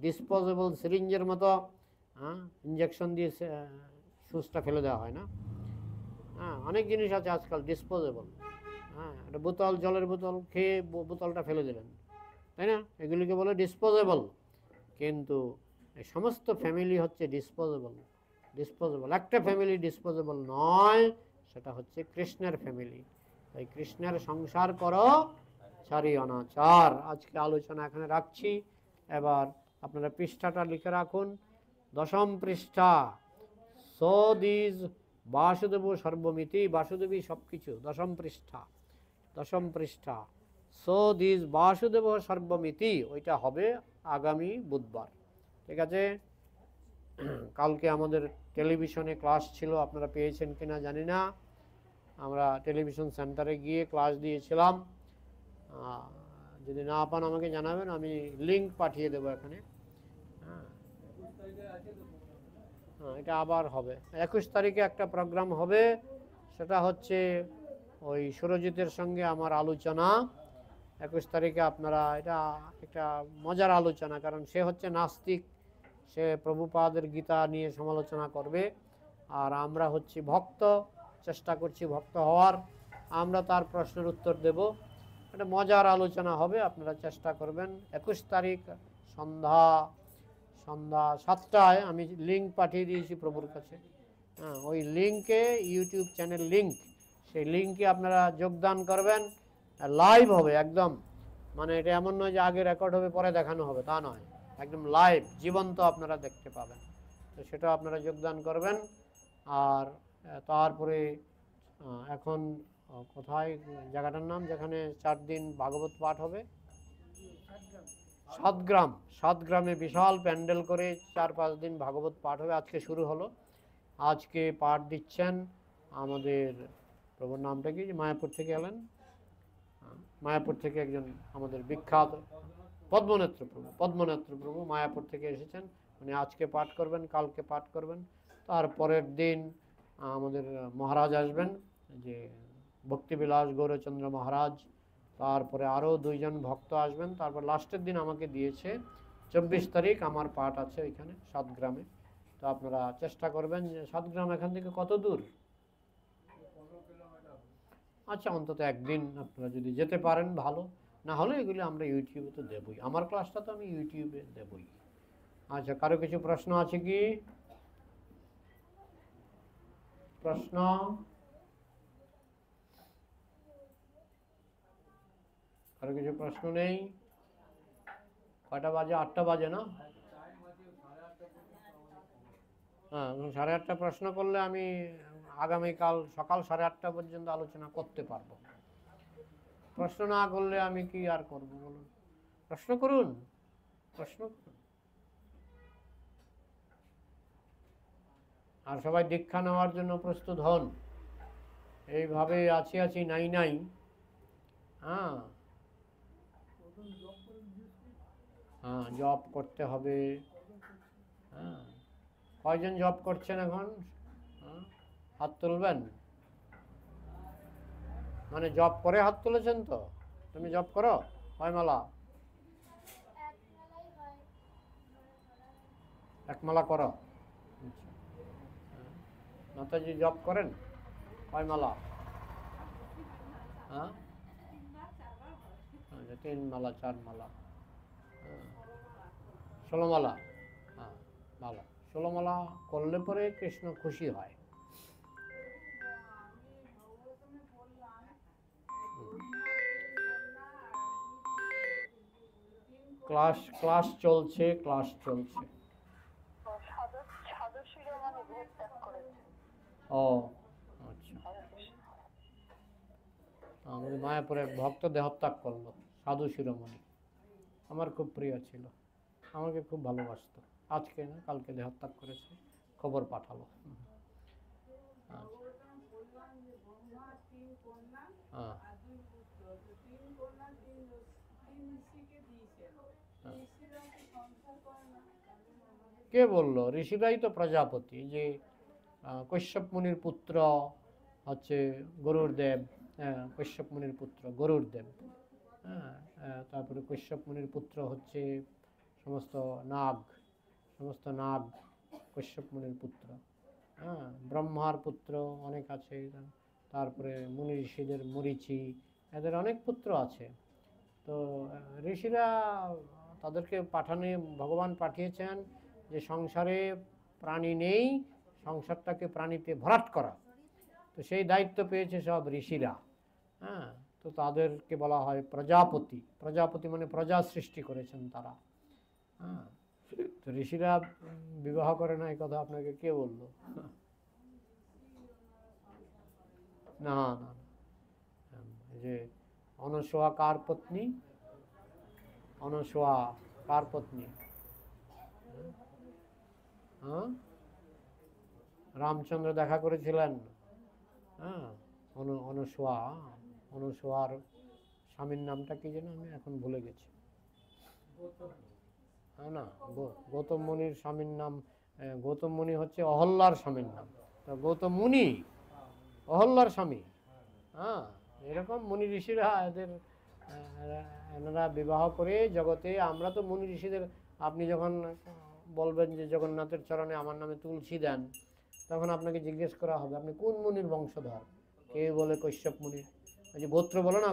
ডিসপোজেবল সিরিঞ্জের মতো। ইঞ্জেকশন দিয়ে সুচটা ফেলে দেওয়া হয় না? অনেক জিনিস আছে আজকাল ডিসপোজেবল। একটা বোতল, জলের বোতল খেয়ে বোতলটা ফেলে দিলেন, তাই না? এগুলিকে বলে ডিসপোজেবল। কিন্তু এই সমস্ত ফ্যামিলি হচ্ছে ডিসপোজেবল। ডিসপোজেবল একটা ফ্যামিলি ডিসপোজেবল নয়, সেটা হচ্ছে কৃষ্ণের ফ্যামিলি। তাই কৃষ্ণের সংসার করো, ছাড়ি অনাচার। আজকে আলোচনা এখানে রাখছি। এবার আপনারা পৃষ্ঠাটা লিখে রাখুন, 10ম পৃষ্ঠা। সো দিস বাসুদেব সর্বমিতি, বাসুদেবী সব কিছু। 10ম পৃষ্ঠা, 10ম পৃষ্ঠা। সো দিস বাসুদেব সর্বমিতি, ওইটা হবে আগামী বুধবার। ঠিক আছে? কালকে আমাদের টেলিভিশনে ক্লাস ছিল, আপনারা পেয়েছেন কিনা জানি না। আমরা টেলিভিশন সেন্টারে গিয়ে ক্লাস দিয়েছিলাম। যদি না পান আমাকে জানাবেন, আমি লিংক পাঠিয়ে দেবো এখানে। হ্যাঁ, এটা আবার হবে 21 তারিখে একটা প্রোগ্রাম হবে, সেটা হচ্ছে ওই সুরজিতের সঙ্গে আমার আলোচনা 21 তারিখে। আপনারা, এটা একটা মজার আলোচনা, কারণ সে হচ্ছে নাস্তিক, সে প্রভুপাদের গীতা নিয়ে সমালোচনা করবে, আর আমরা হচ্ছি ভক্ত, চেষ্টা করছি ভক্ত হওয়ার, আমরা তার প্রশ্নের উত্তর দেব। একটা মজার আলোচনা হবে, আপনারা চেষ্টা করবেন। 21 তারিখ সন্ধ্যা 7টায় আমি লিঙ্ক পাঠিয়ে দিয়েছি প্রভুর কাছে। হ্যাঁ, ওই লিঙ্কে, ইউটিউব চ্যানেল লিঙ্ক, সেই লিঙ্কে আপনারা যোগদান করবেন। লাইভ হবে একদম, মানে এটা এমন নয় যে আগে রেকর্ড হবে পরে দেখানো হবে, তা নয়, একদম লাইভ জীবন্ত আপনারা দেখতে পাবেন। তো সেটা আপনারা যোগদান করবেন। আর তারপরে এখন কোথায় জায়গাটার নাম, যেখানে 4 দিন ভাগবত পাঠ হবে? সাতগ্রামে বিশাল প্যান্ডেল করে 4-5 দিন ভাগবত পাঠ হবে। আজকে শুরু হলো, আজকে পাঠ দিচ্ছেন আমাদের প্রভুর নামটা কি, মায়াপুর থেকে এলেন, মায়াপুর থেকে একজন আমাদের বিখ্যাত পদ্মনেত্র প্রভু মায়াপুর থেকে এসেছেন। উনি আজকে পাঠ করবেন, কালকে পাঠ করবেন। তারপরের দিন আমাদের মহারাজ আসবেন, যে ভক্তিবিলাস গৌরচন্দ্র মহারাজ। তারপরে আরও 2 জন ভক্ত আসবেন। তারপর লাস্টের দিন আমাকে দিয়েছে 24 তারিখ আমার পাঠ আছে ওইখানে সাতগ্রামে। তো আপনারা চেষ্টা করবেন যে, সাতগ্রাম এখান থেকে কত দূর? আচ্ছা, অন্তত একদিন আপনারা যদি যেতে পারেন ভালো, না হলে এগুলি আমরা ইউটিউবে তো দেবই, আমার ক্লাসটা তো আমি ইউটিউবে দেবই। আচ্ছা, কারো কিছু প্রশ্ন আছে কি? প্রশ্ন? কারো কিছু প্রশ্ন নেই? কয়টা বাজে? 8টা বাজে না? হ্যাঁ, 8:30 প্রশ্ন করলে আমি আগামীকাল সকাল 8:30 পর্যন্ত আলোচনা করতে পারবো। প্রশ্ন না করলে আমি কি আর করব বলুন? প্রশ্ন করুন, প্রশ্ন করুন। আর সবাই দীক্ষা নেওয়ার জন্য প্রস্তুত হন। এইভাবে আছি নাই। হ্যাঁ, হ্যাঁ, জব করতে হবে। হ্যাঁ, কয়জন জব করছেন এখন? হাত তুলবেন, মানে জব করে হাত তুলেছেন তো? তুমি জব করো? কয় মালা? এক মালা করো? মাতাজি জব করেন? কয় মালা? হ্যাঁ, 3 মালা 4 মালা, 16 মালা। হ্যাঁ, ভালো। 16 মালা করলে পরে কৃষ্ণ খুশি হয়। ক্লাস চলছে। ও আচ্ছা, আমাদের মায়াপুরে ভক্ত দেহত্যাগ করলো, সাধু শিরোমণি। আমার খুব প্রিয় ছিল, আমাকে খুব ভালোবাসতো। আজকে না, কালকে দেহত্যাগ করেছে, খবর পাঠালো। হ্যাঁ, কে বললো? ঋষিরাই তো প্রজাপতি। যে কশ্যপ মুনির পুত্র হচ্ছে গরুড়দেব। কশ্যপ মুনির পুত্র গরুড়দেব। হ্যাঁ, তারপরে কশ্যপ মুনির পুত্র হচ্ছে সমস্ত নাগ কশ্যপ মুনির পুত্র। হ্যাঁ, ব্রহ্মার পুত্র অনেক আছে। তারপরে মুনি ঋষিদের মরীচি, এদের অনেক পুত্র আছে। তো ঋষিরা, তাদেরকে ভগবান পাঠিয়েছেন যে সংসারে প্রাণী নেই, সংসারটাকে প্রাণীতে ভরাট করা। তো সেই দায়িত্ব পেয়েছে সব ঋষিরা। হ্যাঁ, তো তাদেরকে বলা হয় প্রজাপতি মানে প্রজা সৃষ্টি করেছেন তারা। হ্যাঁ, তো ঋষিরা বিবাহ করে না, এই কথা আপনাকে কে বললো? না, যে অনসোয়া কার পত্নী? হ্যাঁ, রামচন্দ্র দেখা করেছিলেন। হ্যাঁ, অনুসোয়ার স্বামীর নামটা কি যেন আমি এখন ভুলে গেছি। হ্যাঁ না, গৌতম মুনির স্বামীর নাম, গৌতম মুনি হচ্ছে অহল্যার স্বামীর নাম। তো গৌতম মুনি অহল্যার স্বামী। হ্যাঁ, এরকম মুনি ঋষিরা এনারা বিবাহ করে জগতে। আমরা তো মুনি ঋষিদের, আপনি যখন বলবেন যে জগন্নাথের চরণে আমার নামে তুলসী দেন, তখন আপনাকে জিজ্ঞেস করা হবে আপনি কোন মুনির বংশধর। কেউ বলে কৈশ্যপ মুনির। যে গোত্র বলো না,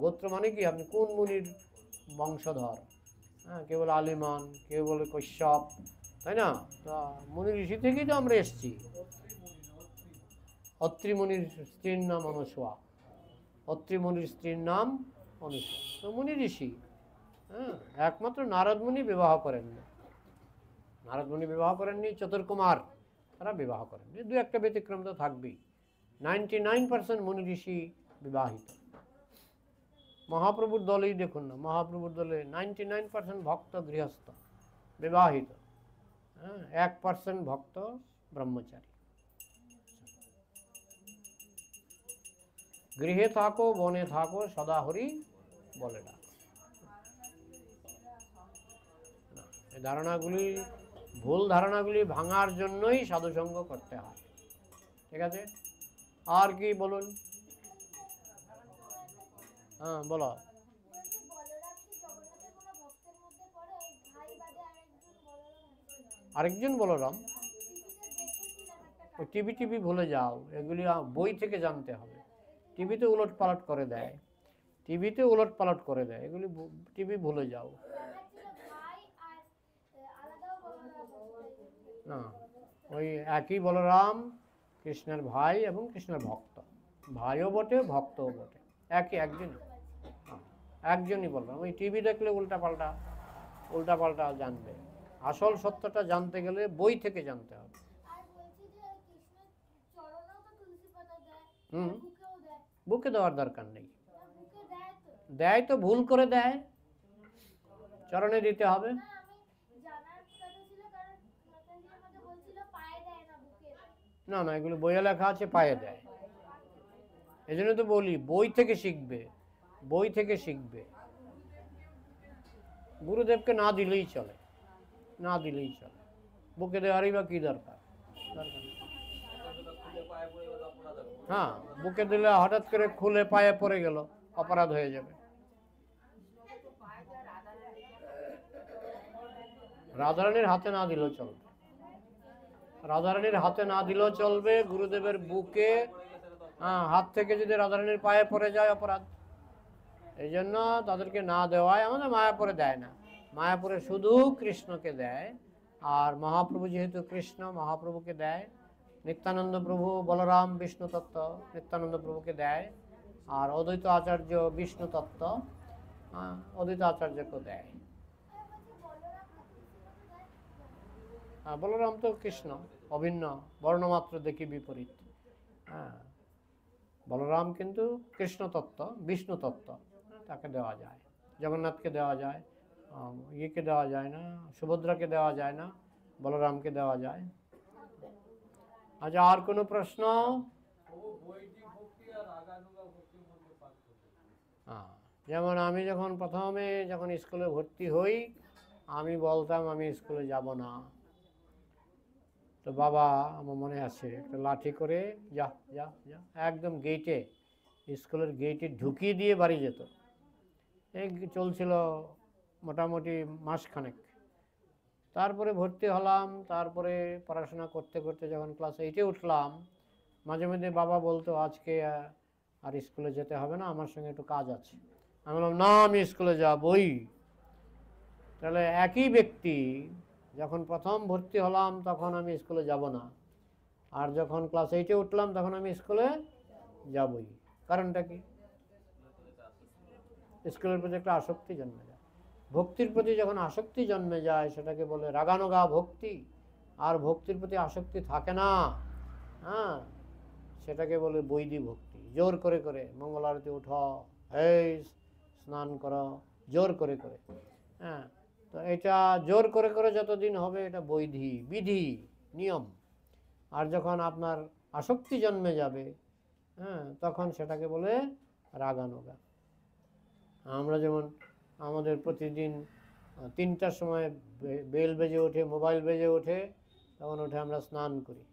গোত্র মানে কি, আপনি কোন মুনির বংশধর। হ্যাঁ, কেউ বলে আলিমান, কেউ বলে কৈশ্যপ, তাই না? তা মুনি ঋষি থেকেই তো আমরা এসছি। অত্রি মুনির স্ত্রীর নাম অনুসোয়া, অত্রি মুনির স্ত্রীর নাম অনুসোয়া, তো মুনি ঋষি। হ্যাঁ, একমাত্র নারদ মুনি বিবাহ করেননি। নারদ মুনি বিবাহ করেননি, চতুর্কুমার তারা বিবাহ করেননি। দু একটা ব্যতিক্রম তো থাকবেই। 99% মুনি ঋষি বিবাহিত। মহাপ্রভুর দলেই দেখুন না, মহাপ্রভুর দলে 99% ভক্ত গৃহস্থ বিবাহিত। হ্যাঁ, 1% ভক্ত ব্রহ্মচারী। গৃহে থাকো বনে থাকো সদা হরি বলে ডাক। এই ধারণাগুলি, ভুল ধারণাগুলি ভাঙার জন্যই সাধুসঙ্গ করতে হয়। ঠিক আছে, আর কি বলুন? হ্যাঁ, বলো। আরেকজন বলরাম? ওই টিভি ভুলে যাও, এগুলি বই থেকে জানতে হবে। টিভিতে উলট পালট করে দেয়, এগুলি টিভি ভুলে যাও। না, ওই একই বলরাম, কৃষ্ণের ভাই এবং কৃষ্ণের ভক্ত, ভাইও বটে ভক্তও বটে, একজনই বললাম। ওই টিভি দেখলে উল্টা পাল্টা জানবে। আসল সত্যটা জানতে গেলে বই থেকে জানতে হবে। বুকে দেওয়ার দরকার নেই। দেয় তো ভুল করে দেয়, চরণে দিতে হবে। না না, এগুলো বইয়ে লেখা আছে পায়ে দেয়। এই জন্য তো বলি বই থেকে শিখবে। গুরুদেবকে না দিলেই চলে, বুকে দেওয়ারই বা কি দরকার। হ্যাঁ, বুকে দিলে হঠাৎ করে খুলে পায়ে পড়ে গেল, অপরাধ হয়ে যাবে। রাধারানীর হাতে না দিলেও চলবে, গুরুদেবের বুকে হাত থেকে যদি রাধারানীর পায়ে পড়ে যায় অপরাধ। এই জন্য তাদেরকে না দেওয়ায় আমাদের মায়াপুরে দেয় না। মায়াপুরে শুধু কৃষ্ণকে দেয়, আর মহাপ্রভু যেহেতু কৃষ্ণ, মহাপ্রভুকে দেয়। নিত্যানন্দ প্রভু বলরাম বিষ্ণু তত্ত্ব নিত্যানন্দ প্রভুকে দেয়, আর অদ্বৈত আচার্য বিষ্ণু তত্ত্ব অদ্বৈত আচার্যকে দেয়। বলরাম তো কৃষ্ণ, অভিন্ন, বর্ণমাত্র দেখি বিপরীত। হ্যাঁ, বলরাম কিন্তু কৃষ্ণ তত্ত্ব, বিষ্ণু তত্ত্ব, তাকে দেওয়া যায়। জগন্নাথকে দেওয়া যায়, ইয়েকে দেওয়া যায় না, সুভদ্রাকে দেওয়া যায় না, বলরামকে দেওয়া যায়। আচ্ছা, আর কোনো প্রশ্ন? হ্যাঁ, যেমন আমি যখন স্কুলে ভর্তি হই, আমি বলতাম আমি স্কুলে যাব না। তো বাবা, আমার মনে আছে, একটা লাঠি করে যা যা যা একদম স্কুলের গেটে ঢুকিয়ে দিয়ে বাড়ি যেত। এই চলছিল মোটামুটি মাসখানেক। তারপরে ভর্তি হলাম, তারপরে পড়াশোনা করতে করতে যখন ক্লাস 8-এ উঠলাম, মাঝে মাঝে বাবা বলতো আজকে আর স্কুলে যেতে হবে না, আমার সঙ্গে একটু কাজ আছে। আমি বললাম না, আমি স্কুলে যাবই। তাহলে একই ব্যক্তি, যখন প্রথম ভর্তি হলাম তখন আমি স্কুলে যাব না, আর যখন ক্লাস 8-এ উঠলাম তখন আমি স্কুলে যাবই। কারণটা কি? স্কুলের প্রতি একটা আসক্তি জন্মে যায়। ভক্তির প্রতি যখন আসক্তি জন্মে যায় সেটাকে বলে রাগানুগা ভক্তি। আর ভক্তির প্রতি আসক্তি থাকে না, হ্যাঁ, সেটাকে বলে বৈদিক ভক্তি। জোর করে করে মঙ্গল আরতি উঠো, এই স্নান করো, জোর করে করে। হ্যাঁ, তো এটা জোর করে করে যতদিন হবে এটা বৈধি, বিধি, নিয়ম। আর যখন আপনার আসক্তি জন্মে যাবে, হ্যাঁ, তখন সেটাকে বলে রাগানুগা। আমরা যেমন আমাদের প্রতিদিন 3টার সময় বেল বেজে ওঠে, মোবাইল বেজে ওঠে, তখন উঠে আমরা স্নান করি।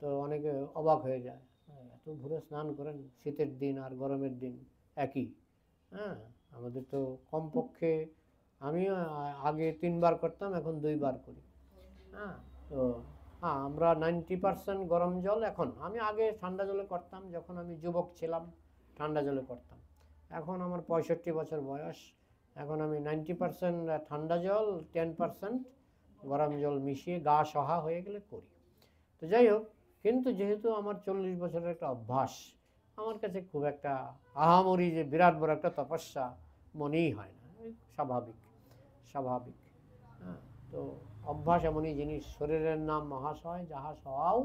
তো অনেকে অবাক হয়ে যায়, এত ভোরে স্নান করেন, শীতের দিন আর গরমের দিন একই। হ্যাঁ, আমাদের তো কমপক্ষে, আমিও আগে 3বার করতাম, এখন 2বার করি। হ্যাঁ, তো হ্যাঁ, আমরা 90% গরম জল এখন, আমি আগে ঠান্ডা জলে করতাম, যখন আমি যুবক ছিলাম ঠান্ডা জলে করতাম। এখন আমার 65 বছর বয়স, এখন আমি 90% ঠান্ডা জল, 10% গরম জল মিশিয়ে গা সহা হয়ে গেলে করি। তো যাই হোক, কিন্তু যেহেতু আমার 40 বছরের একটা অভ্যাস, আমার কাছে খুব একটা আহামরি যে বিরাট বড় একটা তপস্যা মনেই হয় না, স্বাভাবিক স্বাভাবিক। হ্যাঁ, তো অভ্যাস এমনই জিনিস, শরীরের নাম মহাশয়, যাহা সহাও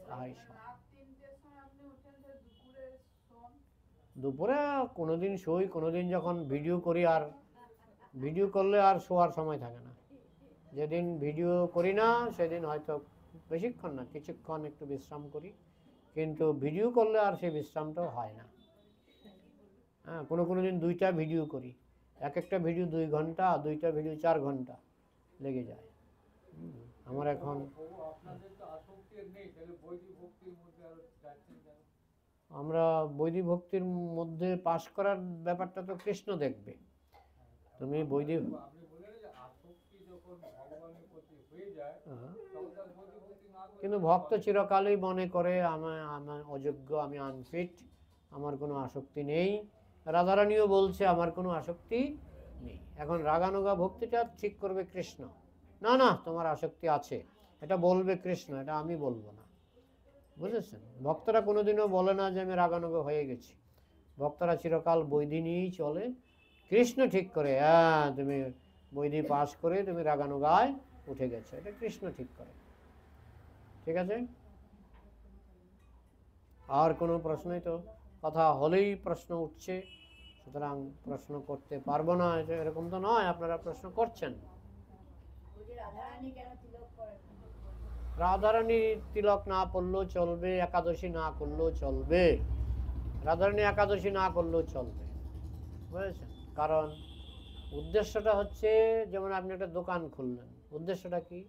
তাহাই সহায়। দুপুরে কোনোদিন শোই, কোনোদিন যখন ভিডিও করি, আর ভিডিও করলে আর শোয়ার সময় থাকে না। যেদিন ভিডিও করি না সেদিন হয়তো বেশিক্ষণ না, কিছুক্ষণ একটু বিশ্রাম করি, কিন্তু ভিডিও করলে আর সেই বিশ্রামটাও হয় না। হ্যাঁ, কোনো দিন 2টা ভিডিও করি, এক একটা ভিডিও 2 ঘন্টা, 2টা ভিডিও 4 ঘন্টা লেগে যায়। আমার এখন আমরা বৈদিক ভক্তির মধ্যে পাশ করার ব্যাপারটা তো কৃষ্ণ দেখবে। তুমি বৈদিক, কিন্তু ভক্ত চিরকালই মনে করে আমার অযোগ্য, আমি আনফিট, আমার কোনো আসক্তি নেই। রাধারানীও বলছে আমার কোনো আসক্তি নেই। এখন রাগানুগা ভক্তিটা ঠিক করবে কৃষ্ণ। না না, তোমার আসক্তি আছে, এটা বলবে কৃষ্ণ, এটা আমি বলবো না। বুঝেছেন? ভক্তরা কোনোদিনও বলে না যে আমি রাগানুগা হয়ে গেছি। ভক্তরা চিরকাল বৈধি নিয়েই চলে। কৃষ্ণ ঠিক করে, হ্যাঁ তুমি বৈধি পাশ করে তুমি রাগানুগায় উঠে গেছো, এটা কৃষ্ণ ঠিক করে। ঠিক আছে? আর কোনো প্রশ্নই তো, কথা হলেই প্রশ্ন উঠছে, সুতরাং প্রশ্ন করতে পারবো না এরকম তো নয়, আপনারা প্রশ্ন করছেন। রাধারানী তিলক না পড়লেও চলবে, একাদশী না করলেও চলবে, রাধারানী একাদশী না করলেও চলবে। বুঝেছেন? কারণ উদ্দেশ্যটা হচ্ছে, যেমন আপনি একটা দোকান খুললেন, উদ্দেশ্যটা কি?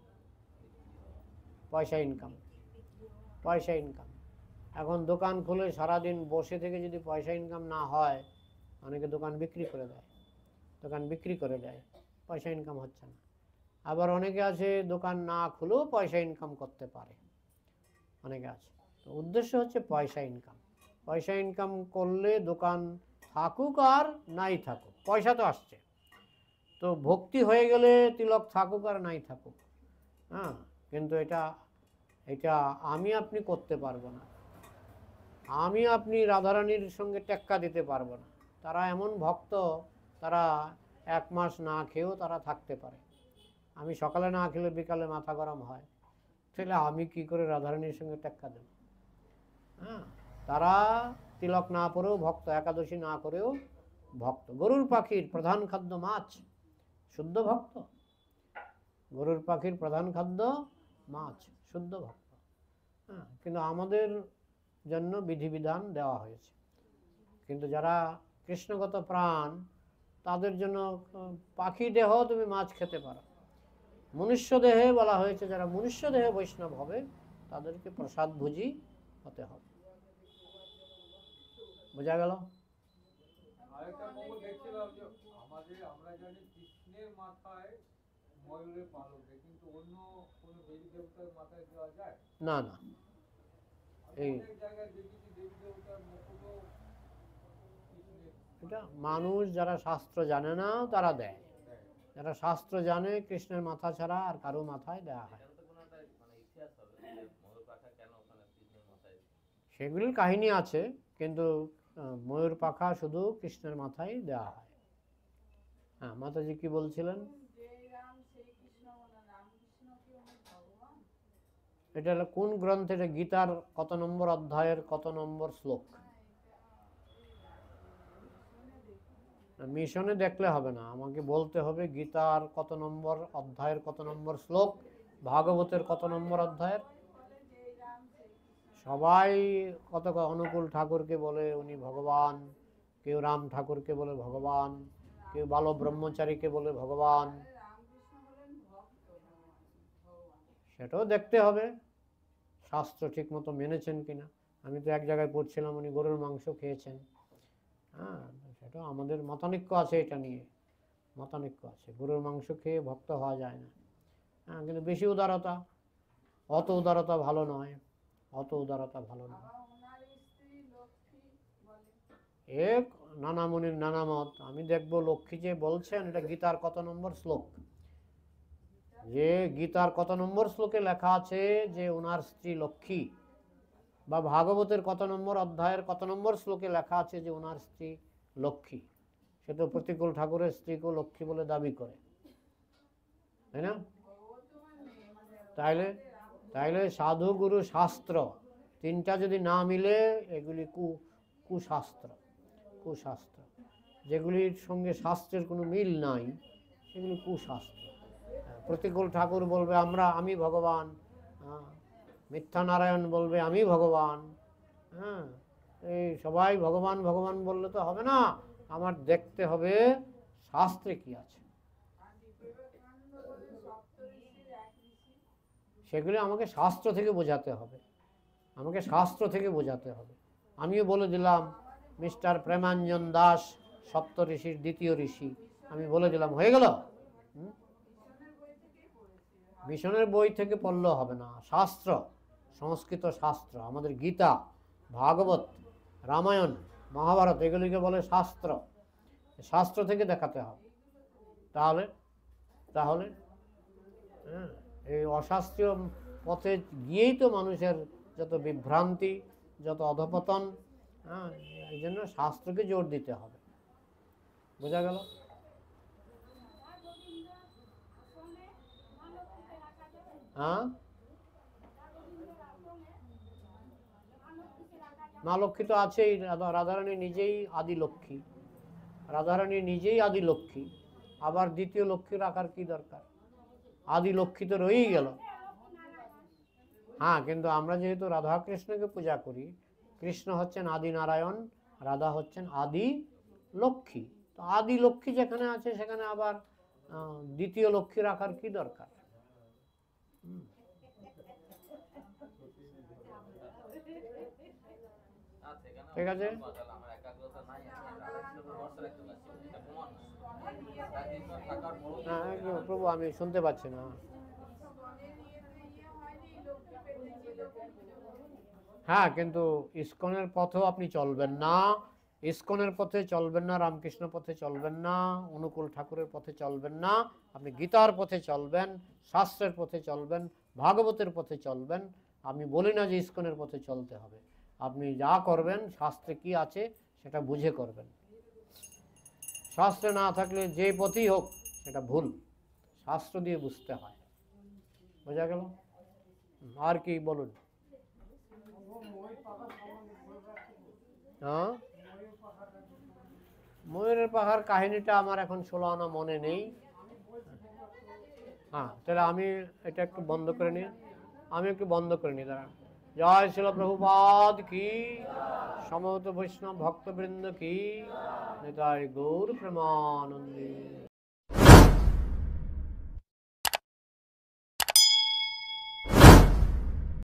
পয়সা ইনকাম, পয়সা ইনকাম। এখন দোকান খুলে সারাদিন বসে থেকে যদি পয়সা ইনকাম না হয়, অনেকে দোকান বিক্রি করে দেয়, দোকান বিক্রি করে দেয়, পয়সা ইনকাম হচ্ছে না। আবার অনেকে আছে দোকান না খুলেও পয়সা ইনকাম করতে পারে, অনেকে আছে। তো উদ্দেশ্য হচ্ছে পয়সা ইনকাম। পয়সা ইনকাম করলে দোকান থাকুক আর নাই থাকুক, পয়সা তো আসছে। তো ভক্তি হয়ে গেলে তিলক থাকুক আর নাই থাকুক, হ্যাঁ, কিন্তু এটা এটা আমি আপনি করতে পারবো না। আমি আপনি রাধারানীর সঙ্গে টেক্কা দিতে পারবো না। তারা এমন ভক্ত, তারা 1 মাস না খেয়েও তারা থাকতে পারে। আমি সকালে না খেলে বিকালে মাথা গরম হয়, তাহলে আমি কি করে রাধারানীর সঙ্গে টেক্কা দেব? হ্যাঁ, তারা তিলক না পরেও ভক্ত, একাদশী না করেও ভক্ত। গরুর পাখির প্রধান খাদ্য মাছ, শুদ্ধ ভক্ত। গরুর পাখির প্রধান খাদ্য মাছ, শুদ্ধ ভক্ত। হ্যাঁ, কিন্তু আমাদের জন্য বিধিবিধান দেওয়া হয়েছে। কিন্তু যারা কৃষ্ণগত প্রাণ, তাদের জন্য পাখি দেহ তুমি মাছ খেতে পারো। মনুষ্য দেহে বলা হয়েছে, যারা মনুষ্য দেহে বৈষ্ণব হবে তাদেরকে প্রসাদ ভোজী হতে হবে। বোঝা গেল? আরেকটা খবর দেখছিলাম যে আমরা জানি কৃষ্ণের মাথায় ময়ূরের পালক দেয়, কিন্তু অন্য কোন দেবী দেবতার মাথায় দেওয়া যায় না না, এই অনেক জায়গায় দেখেছি দেবী দেবতার মুকুটও এটা মানুষ যারা শাস্ত্র জানে না তারা দেয়, যারা শাস্ত্র জানে কৃষ্ণের মাথা ছাড়া আর কারো মাথায় দেওয়া হয়। সেগুলির কাহিনী আছে, কিন্তু ময়ূর পাখা শুধু কৃষ্ণের মাথায় দেওয়া হয়। হ্যাঁ, মাতাজি কি বলছিলেন? এটা হলো কোন গ্রন্থে? এটা গীতার কত নম্বর অধ্যায়ের কত নম্বর শ্লোক? মিশনে দেখলে হবে না, আমাকে বলতে হবে গীতার কত নম্বর অধ্যায়ের কত নম্বর শ্লোক, ভাগবতের কত নম্বর অধ্যায়ের। সবাই কত অনুকূল ঠাকুরকে বলে উনি ভগবান, কেউ রাম ঠাকুরকে বলে ভগবান, কেউ বাল ব্রহ্মচারীকে বলে ভগবান। সেটাও দেখতে হবে শাস্ত্র ঠিক মতো মেনেছেন কিনা। আমি তো এক জায়গায় পড়ছিলাম উনি গরুর মাংস খেয়েছেন। হ্যাঁ, সেটা আমাদের মতানৈক্য আছে, এটা নিয়ে মতানৈক্য আছে। গরুর মাংস খেয়ে ভক্ত হওয়া যায় না। হ্যাঁ, কিন্তু বেশি উদারতা, অত উদারতা ভালো নয়, অত উদারতা ভালো নয়। এক নানা মুনির নানা মত। আমি দেখবো লক্ষ্মী যে বলছেন এটা গীতার কত নম্বর শ্লোক, যে গীতার কত নম্বর শ্লোকে লেখা আছে যে ওনার স্ত্রী লক্ষ্মী, বা ভাগবতের কত নম্বর অধ্যায়ের কত নম্বর শ্লোকে লেখা আছে যে ওনার স্ত্রী লক্ষ্মী। সে তো প্রতিকূল ঠাকুরের স্ত্রীকেও লক্ষ্মী বলে দাবি করে, তাই না? তাইলে সাধু গুরু শাস্ত্র তিনটা যদি না মিলে, এগুলি কুশাস্ত্র। কুশাস্ত্র যেগুলির সঙ্গে শাস্ত্রের কোনো মিল নাই, সেগুলি কুশাস্ত্র। প্রতিকূল ঠাকুর বলবে আমি ভগবান, মিথ্যা নারায়ণ বলবে আমি ভগবান। হ্যাঁ, এই সবাই ভগবান ভগবান বললে তো হবে না, আমার দেখতে হবে শাস্ত্রে কি আছে। সেগুলি আমাকে শাস্ত্র থেকে বোঝাতে হবে, আমাকে শাস্ত্র থেকে বোঝাতে হবে। আমিও বলে দিলাম মিস্টার প্রেমাঞ্জন দাস সপ্ত ঋষির দ্বিতীয় ঋষি, আমি বলে দিলাম, হয়ে গেল। মিশনের বই থেকে পড়লেও হবে না, শাস্ত্র, সংস্কৃত শাস্ত্র, আমাদের গীতা, ভাগবত, রামায়ণ, মহাভারত, এগুলিকে বলে শাস্ত্র। শাস্ত্র থেকে দেখাতে হবে। তাহলে হ্যাঁ, এই অশাস্ত্রীয় পথে গিয়েই তো মানুষের যত বিভ্রান্তি, যত অধপতন। হ্যাঁ, এই জন্য শাস্ত্রকে জোর দিতে হবে। বোঝা গেল? হ্যাঁ, মা লক্ষ্মী তো আছেই, রাধারানী নিজেই আদি লক্ষ্মী, রাধারানী নিজেই আদি লক্ষ্মী, আবার দ্বিতীয় লক্ষ্মী রাখার কি দরকার? আদি লক্ষ্মী তো রয়েই গেল। হ্যাঁ, কিন্তু আমরা যেহেতু রাধা কৃষ্ণকে পূজা করি, কৃষ্ণ হচ্ছেন আদি নারায়ণ, রাধা হচ্ছেন আদি লক্ষ্মী। তো আদি লক্ষ্মী যেখানে আছে সেখানে আবার দ্বিতীয় লক্ষ্মী রাখার কি দরকার? ঠিক আছে, প্রভু আমি শুনতে পাচ্ছি না। হ্যাঁ, কিন্তু ইস্কনের পথেও আপনি চলবেন না, ইস্কনের পথে চলবেন না, রামকৃষ্ণ পথে চলবেন না, অনুকূল ঠাকুরের পথে চলবেন না, আপনি গীতার পথে চলবেন, শাস্ত্রের পথে চলবেন, ভাগবতের পথে চলবেন। আমি বলি না যে ইস্কনের পথে চলতে হবে, আপনি যা করবেন শাস্ত্রে কি আছে সেটা বুঝে করবেন। শাস্ত্রে না থাকলে যে পথই হোক সেটা ভুল, শাস্ত্র দিয়ে বুঝতে হয়। বোঝা গেল? আর কি বলুন? হ্যাঁ, ময়ূরের পাখার কাহিনীটা আমার এখন 16 আনা মনে নেই। হ্যাঁ, তাহলে আমি এটা একটু বন্ধ করে নিই, দাঁড়া। জয় শিল প্রভুপাদ কি, সমবেত বৈষ্ণব ভক্তবৃন্দ কি, নিতাই গৌর প্রেমানন্দে।